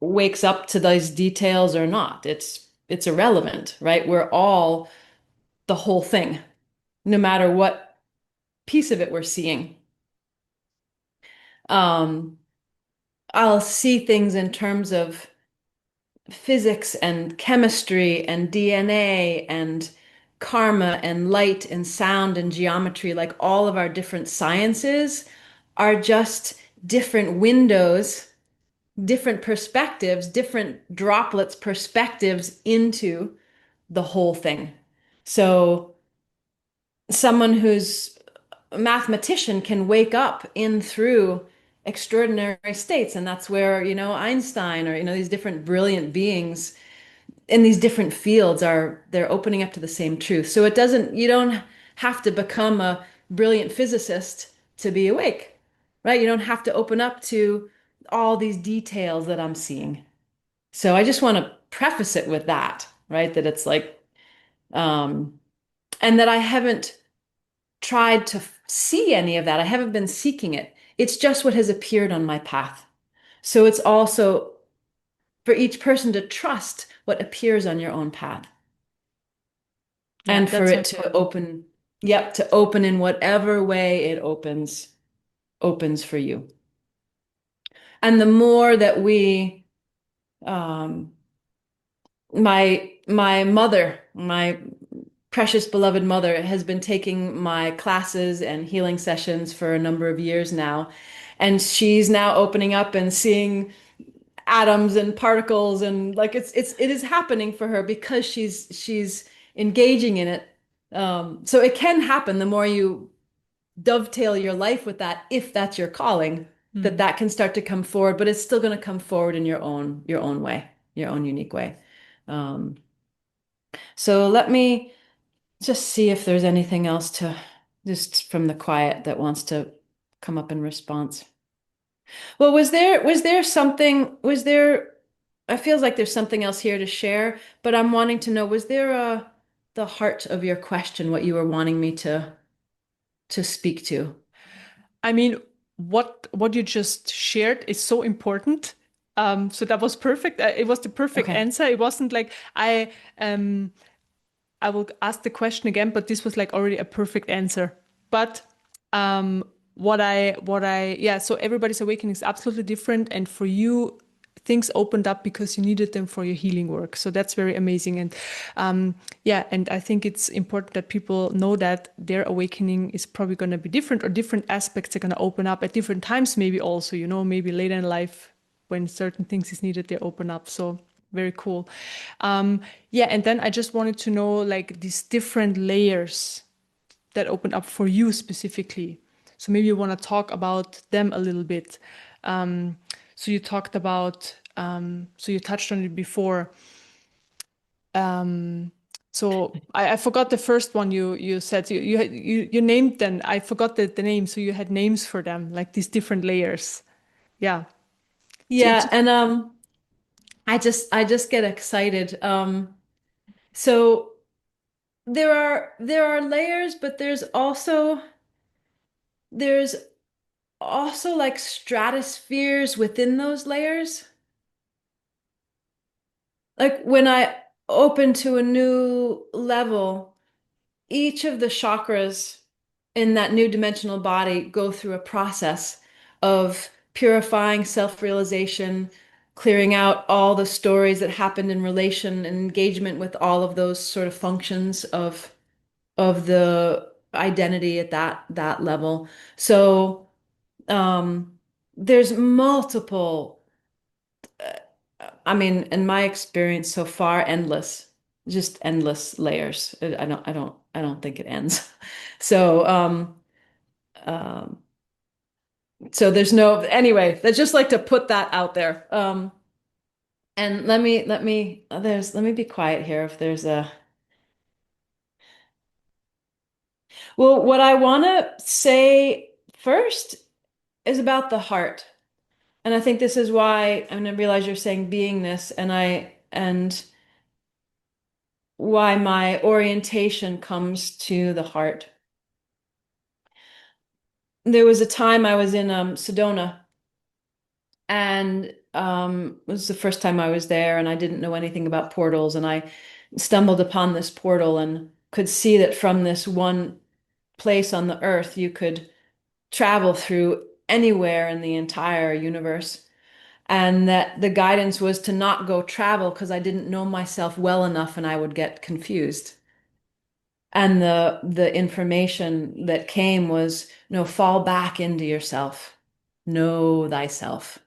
wakes up to those details or not. It's irrelevant, right? We're all the whole thing, no matter what piece of it we're seeing. Um, I'll see things in terms of physics and chemistry and DNA and karma and light and sound and geometry, like all of our different sciences are just different windows, different perspectives, different droplets perspectives into the whole thing. So someone who's a mathematician can wake up in through extraordinary states, and that's where, Einstein or, these different brilliant beings in these different fields they're opening up to the same truth. So you don't have to become a brilliant physicist to be awake, right? You don't have to open up to all these details that I'm seeing. So I just want to preface it with that, right? That it's like, um, and that I haven't tried to see any of that. I haven't been seeking it. It's just what has appeared on my path. So it's also for each person to trust what appears on your own path Yeah, and for that's so it to important. open, yep, to open in whatever way it opens for you. And the more that um, my mother, my precious beloved mother, has been taking my classes and healing sessions for a number of years now. And she's now opening up and seeing atoms and particles, and like it is happening for her because she's engaging in it. So it can happen the more you dovetail your life with that, if that's your calling, that Mm. that can start to come forward, but it's still going to come forward in your own way, your own unique way. Um, so let me just see if there's anything else to just from the quiet that wants to come up in response. Well, was there something, I feels like there's something else here to share, but I'm wanting to know, was there the heart of your question, what you were wanting me to speak to? I mean, what you just shared is so important. So that was perfect. It was the perfect Okay. answer. It wasn't like um I will ask the question again, but this was like already a perfect answer. But yeah, so everybody's awakening is absolutely different, and for you, things opened up because you needed them for your healing work. So that's very amazing, and yeah, and I think it's important that people know that their awakening is probably going to be different, or different aspects are going to open up at different times. Maybe also, maybe later in life when certain things is needed, they open up. So very cool. Yeah, and then I just wanted to know like these different layers that open up for you specifically. So maybe you want to talk about them a little bit. So you talked about, so you touched on it before. Um, so I forgot the first one you said. You named them. I forgot the name. So you had names for them, like these different layers. Yeah. So Yeah, and I just get excited. So there are layers, but there's also like stratospheres within those layers. Like when I open to a new level, each of the chakras in that new dimensional body go through a process of purifying self-realization, clearing out all the stories that happened in relation and engagement with all of those sort of functions of the identity at that level. So there's multiple, I mean, in my experience so far, just endless layers. I don't think it ends. So, so there's no, anyway, I just like to put that out there. And let me be quiet here if there's well, what I want to say first is about the heart. And I think this is why I'm gonna realize you're saying beingness, and why my orientation comes to the heart. There was a time I was in Sedona, and it was the first time I was there, and I didn't know anything about portals, and I stumbled upon this portal and could see that from this one place on the earth you could travel through anywhere in the entire universe. And that the guidance was to not go travel because I didn't know myself well enough and I would get confused. And the information that came was, no, fall back into yourself. Know thyself.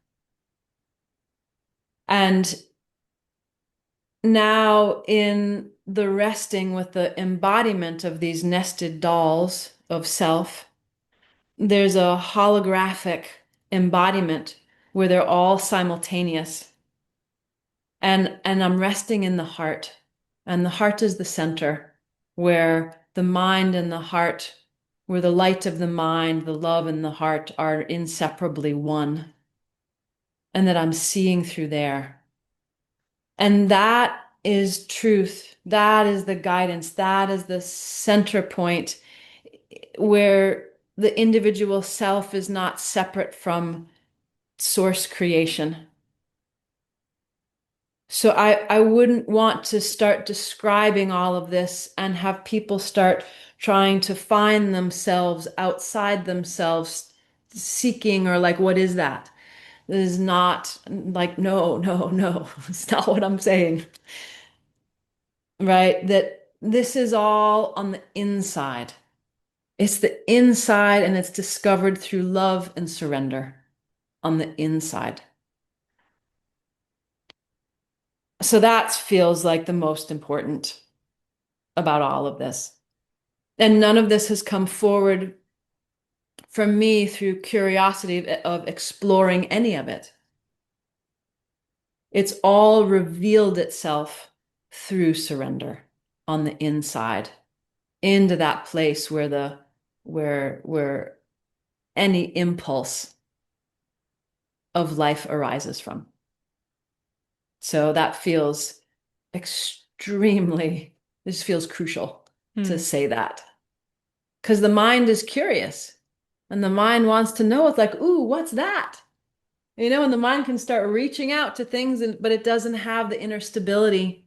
And now in the resting with the embodiment of these nested dolls of self, there's a holographic embodiment where they're all simultaneous. And I'm resting in the heart. And the heart is the center where the mind and the heart, where the light of the mind, the love and the heart are inseparably one. And that I'm seeing through there. And that is truth. That is the guidance. That is the center point where the individual self is not separate from source creation. So I wouldn't want to start describing all of this and have people start trying to find themselves outside themselves, seeking or like, what is that? This is not like, no, no, no. It's not what I'm saying, right? That this is all on the inside. It's the inside and it's discovered through love and surrender on the inside. So that feels like the most important about all of this. And none of this has come forward from me through curiosity of exploring any of it. It's all revealed itself through surrender on the inside into that place where where any impulse of life arises from. So that feels extremely, this feels crucial to say that. Because the mind is curious and the mind wants to know. It's like, ooh, what's that? You know, and the mind can start reaching out to things, but it doesn't have the inner stability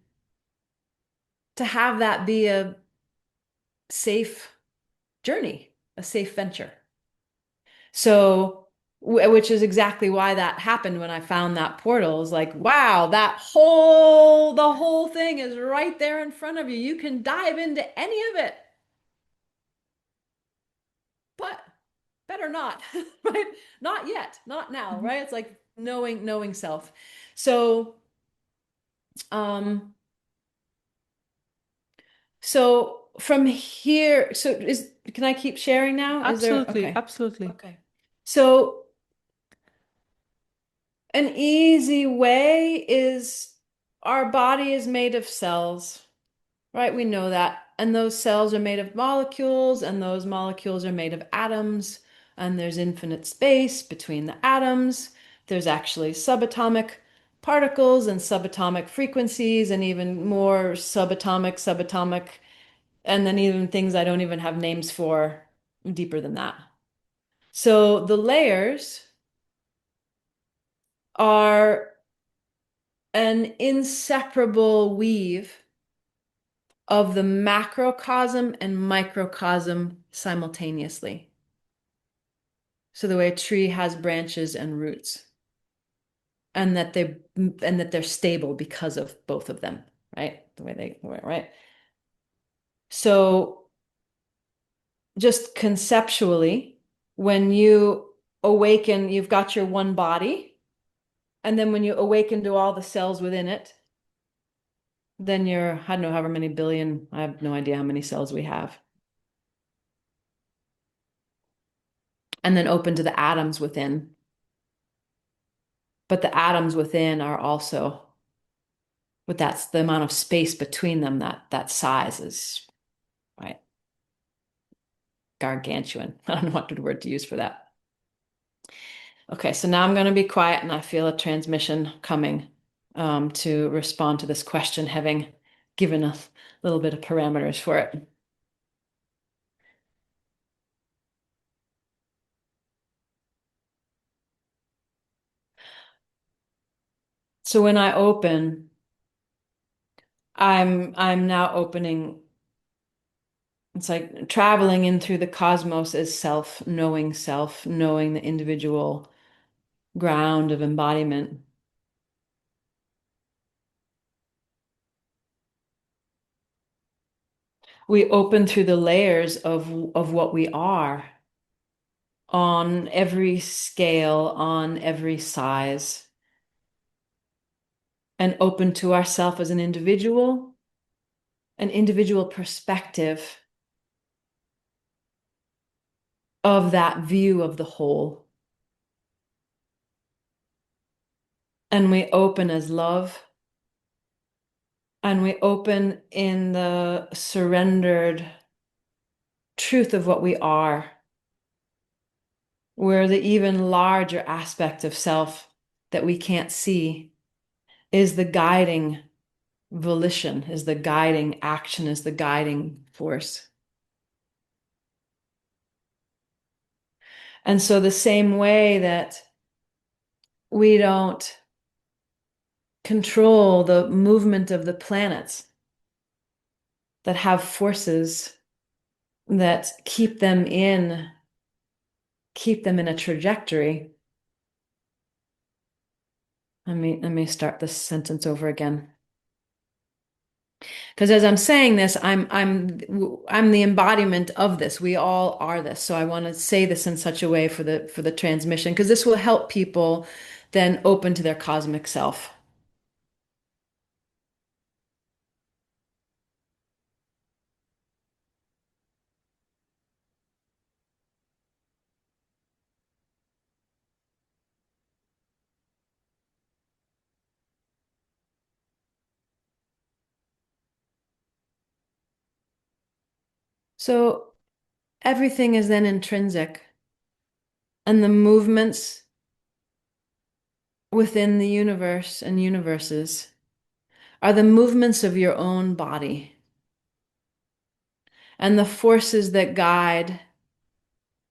to have that be a safe journey, a safe venture. So, which is exactly why that happened when I found that portal. Is like, wow, the whole thing is right there in front of you. You can dive into any of it, but better not, right? Not yet, not now, right? It's like knowing self. So, um, so from here, can I keep sharing now? Is there, Absolutely, okay. absolutely. Okay. So an easy way is our body is made of cells, right? We know that. And those cells are made of molecules, and those molecules are made of atoms, and there's infinite space between the atoms. There's actually subatomic particles and subatomic frequencies, and even more subatomic, and then even things I don't even have names for deeper than that. So the layers are an inseparable weave of the macrocosm and microcosm simultaneously. So the way a tree has branches and roots, and that they're stable because of both of them, right? The way they were, right? So just conceptually, when you awaken, you've got your one body, and then when you awaken to all the cells within it, then you're, I don't know, however many billion, I have no idea how many cells we have. And then open to the atoms within. But the atoms within are also, but that's the amount of space between them, that size is, right, gargantuan. I don't know what the word to use for that. Okay, so now I'm going to be quiet and I feel a transmission coming to respond to this question, having given a little bit of parameters for it. So when I open, I'm now opening. It's like traveling in through the cosmos as self, knowing the individual ground of embodiment. We open through the layers of what we are on every scale, on every size, and open to ourself as an individual perspective of that view of the whole. And we open as love, and we open in the surrendered truth of what we are, where the even larger aspect of self that we can't see is the guiding volition, is the guiding action, is the guiding force. And so, the same way that we don't control the movement of the planets that have forces that keep them in a trajectory. Let me start this sentence over again. Because as I'm saying this, I'm the embodiment of this. We all are this. So I want to say this in such a way for the transmission, because this will help people then open to their cosmic self. So everything is then intrinsic, and the movements within the universe and universes are the movements of your own body. And the forces that guide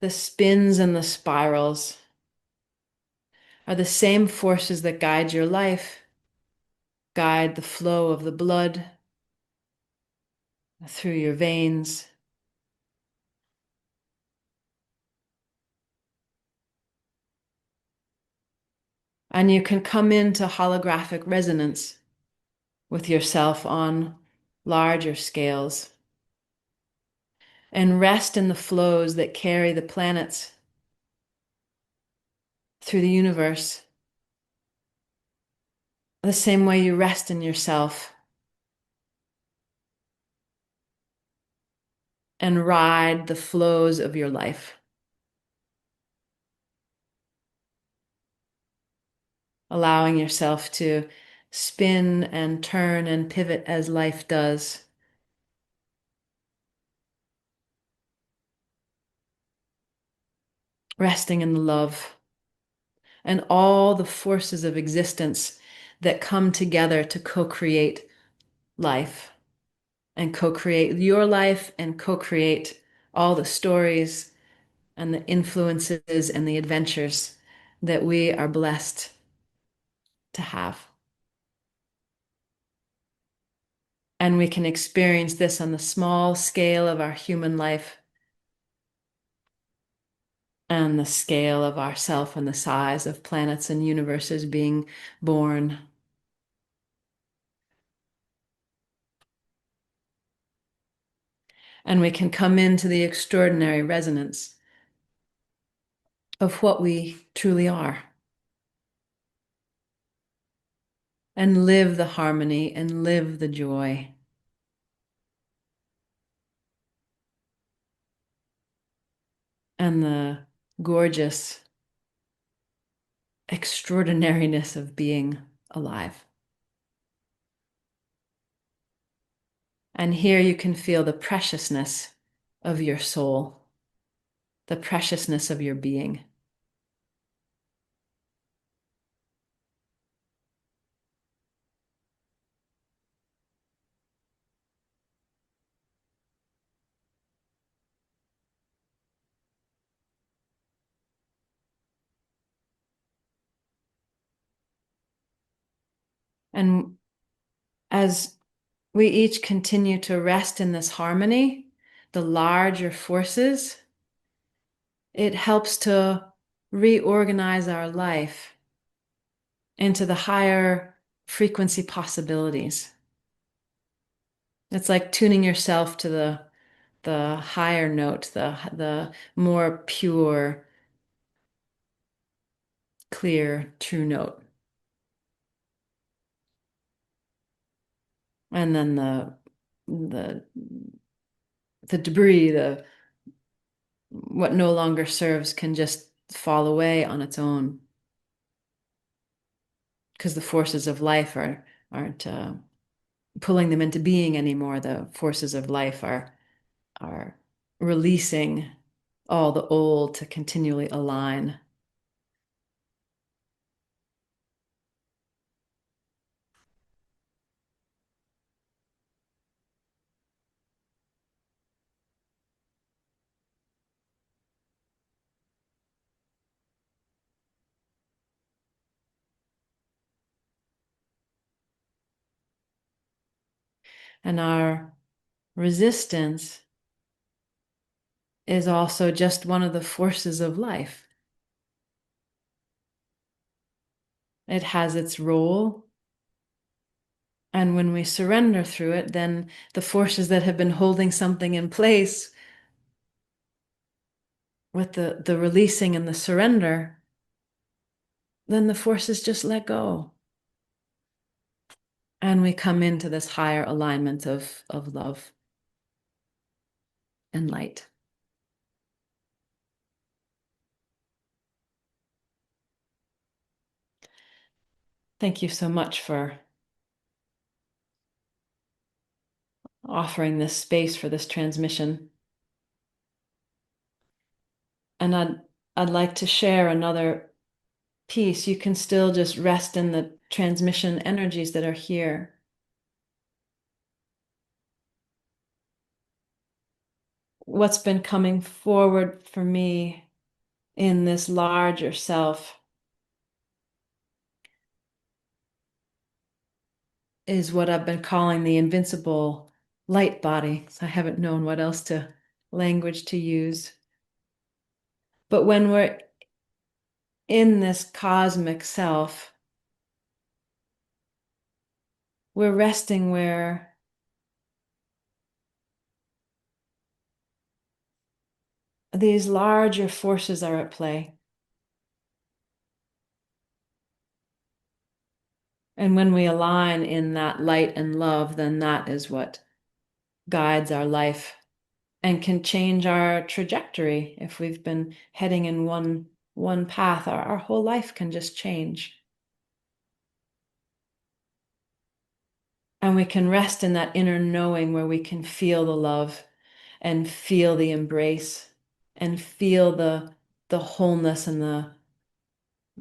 the spins and the spirals are the same forces that guide your life, guide the flow of the blood through your veins. And you can come into holographic resonance with yourself on larger scales and rest in the flows that carry the planets through the universe, the same way you rest in yourself and ride the flows of your life, allowing yourself to spin and turn and pivot as life does. Resting in the love and all the forces of existence that come together to co-create life and co-create your life and co-create all the stories and the influences and the adventures that we are blessed to have. And we can experience this on the small scale of our human life and the scale of ourself and the size of planets and universes being born. And we can come into the extraordinary resonance of what we truly are and live the harmony and live the joy. And the gorgeous extraordinariness of being alive. And here you can feel the preciousness of your soul, the preciousness of your being. And as we each continue to rest in this harmony, the larger forces, it helps to reorganize our life into the higher frequency possibilities. It's like tuning yourself to the higher note, the more pure, clear, true note. And then the the debris, the what no longer serves can just fall away on its own because the forces of life aren't pulling them into being anymore. The forces of life are releasing all the old to continually align. And our resistance is also just one of the forces of life. It has its role. And when we surrender through it, then the forces that have been holding something in place with the releasing and the surrender, then the forces just let go. And we come into this higher alignment of love and light. Thank you so much for offering this space for this transmission. And I'd like to share another piece. You can still just rest in the transmission energies that are here. What's been coming forward for me in this larger self is what I've been calling the invincible light body. So I haven't known what else to language to use. But when we're in this cosmic self, we're resting where these larger forces are at play. And when we align in that light and love, then that is what guides our life and can change our trajectory. If we've been heading in one path, our whole life can just change. And we can rest in that inner knowing where we can feel the love and feel the embrace and feel the wholeness and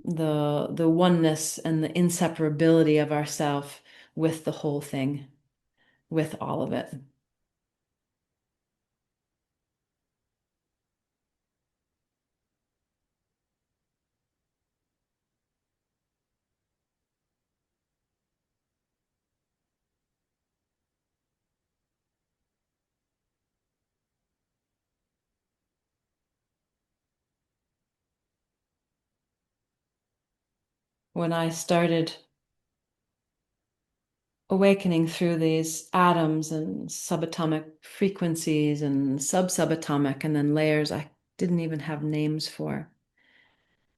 the oneness and the inseparability of ourself with the whole thing, with all of it. When I started awakening through these atoms and subatomic frequencies and subatomic and then layers I didn't even have names for.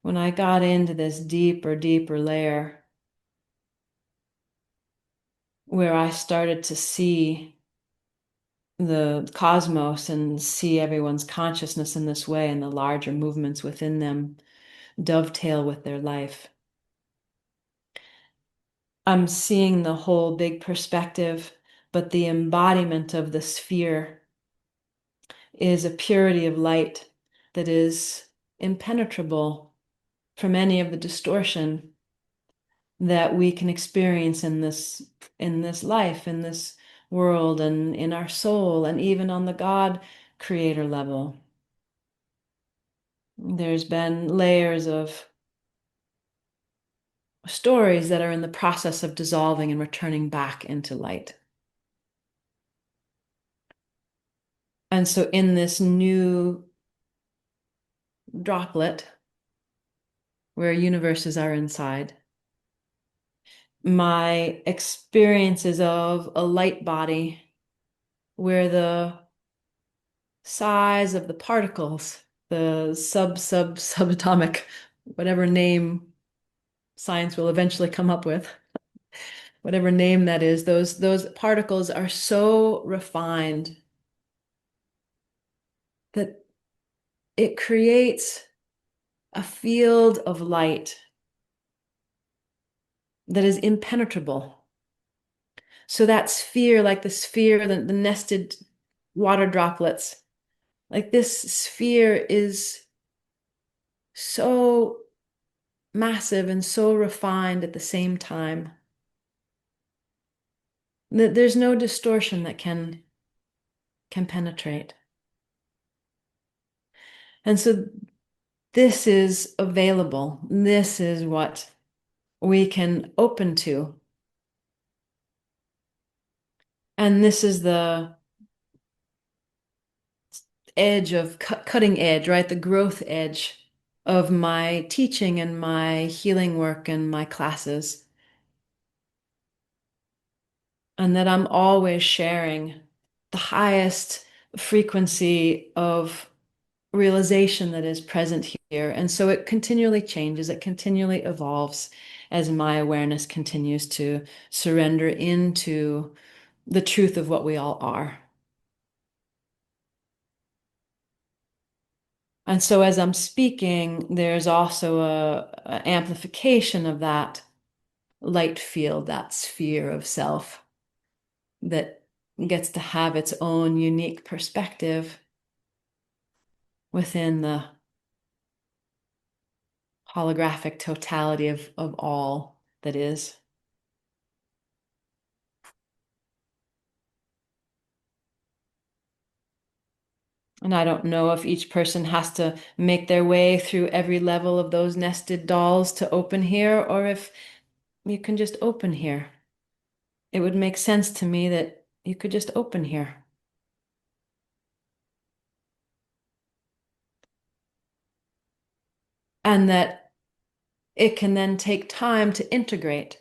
When I got into this deeper layer where I started to see the cosmos and see everyone's consciousness in this way and the larger movements within them dovetail with their life. I'm seeing the whole big perspective, but the embodiment of the sphere is a purity of light that is impenetrable from any of the distortion that we can experience in this life, in this world, and in our soul, and even on the God creator level. There's been layers of stories that are in the process of dissolving and returning back into light. And so in this new droplet, where universes are inside. My experiences of a light body where the size of the particles, the subatomic, whatever name science will eventually come up with, whatever name that is, those particles are so refined that it creates a field of light that is impenetrable. So that sphere, like the sphere, the nested water droplets, like this sphere is so massive and so refined at the same time that there's no distortion that can penetrate. And so this is available. This is what we can open to. And this is the edge of cutting edge, right? The growth edge of my teaching and my healing work and my classes. And that I'm always sharing the highest frequency of realization that is present here. And so it continually changes, it continually evolves as my awareness continues to surrender into the truth of what we all are. And so as I'm speaking, there's also a amplification of that light field, that sphere of self that gets to have its own unique perspective within the holographic totality of all that is. And I don't know if each person has to make their way through every level of those nested dolls to open here, or if you can just open here. It would make sense to me that you could just open here. And that it can then take time to integrate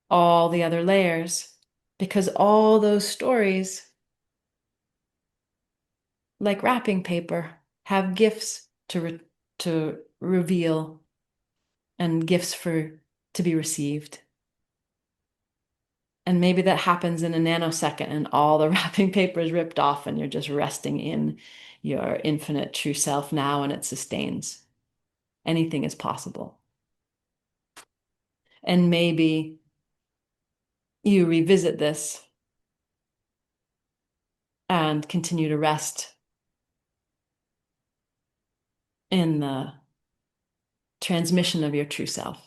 all the other layers because all those stories, like wrapping paper, have gifts to reveal and gifts to be received. And maybe that happens in a nanosecond and all the wrapping paper is ripped off and you're just resting in your infinite true self now and it sustains. Anything is possible. And maybe you revisit this and continue to rest in the transmission of your true self.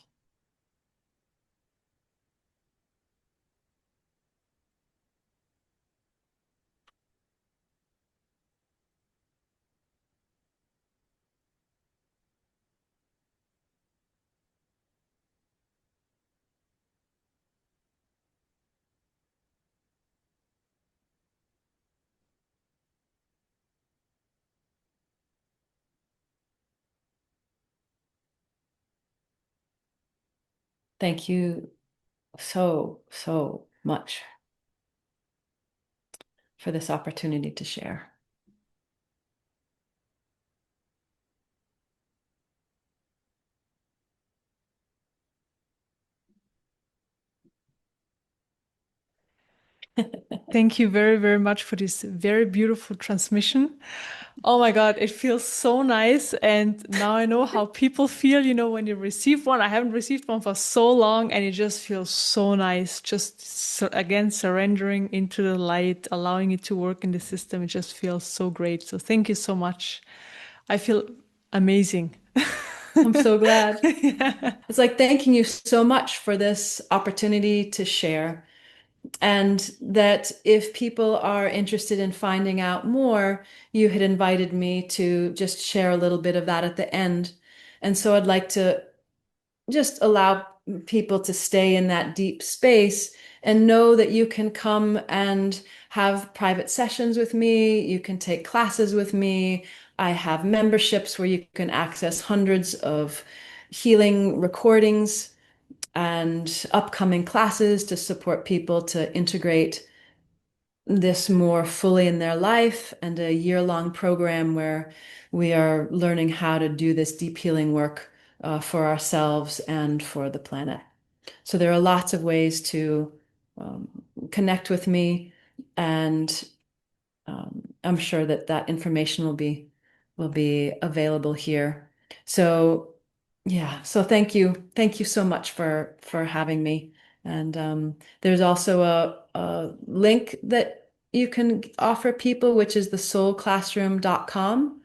Thank you so, so much for this opportunity to share. Thank you very, very much for this very beautiful transmission. Oh my God, it feels so nice. And now I know how people feel, when you receive one. I haven't received one for so long, and it just feels so nice. Just again, surrendering into the light, allowing it to work in the system. It just feels so great. So thank you so much. I feel amazing. I'm so glad. Yeah. It's like thanking you so much for this opportunity to share. And that if people are interested in finding out more, you had invited me to just share a little bit of that at the end. And so I'd like to just allow people to stay in that deep space and know that you can come and have private sessions with me. You can take classes with me. I have memberships where you can access hundreds of healing recordings and upcoming classes to support people to integrate this more fully in their life, and a year-long program where we are learning how to do this deep healing work for ourselves and for the planet. So there are lots of ways to um, connect with me, and I'm sure that that information will be available here. So yeah, so thank you so much for having me. And there's also a link that you can offer people, which is the soulclassroom.com,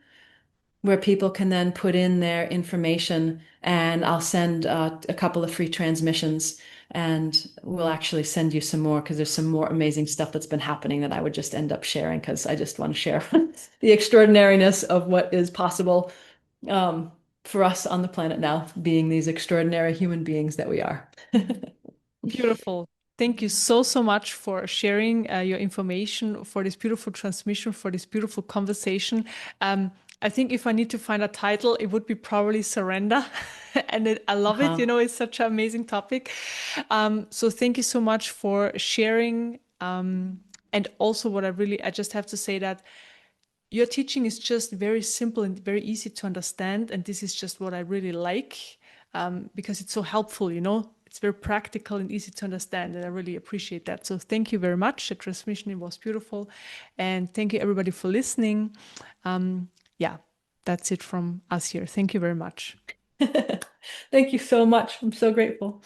where people can then put in their information, and I'll send a couple of free transmissions, and we'll actually send you some more because there's some more amazing stuff that's been happening that I would just end up sharing because I just want to share the extraordinariness of what is possible um, for us on the planet now, being these extraordinary human beings that we are. Beautiful. Thank you so, so much for sharing your information, for this beautiful transmission, for this beautiful conversation. I think if I need to find a title, it would be probably Surrender. I love it. Uh-huh. It's such an amazing topic. So thank you so much for sharing. And also, I just have to say that your teaching is just very simple and very easy to understand. And this is just what I really like, because it's so helpful. It's very practical and easy to understand. And I really appreciate that. So thank you very much. The transmission was beautiful. And thank you, everybody, for listening. Yeah, that's it from us here. Thank you very much. Thank you so much. I'm so grateful.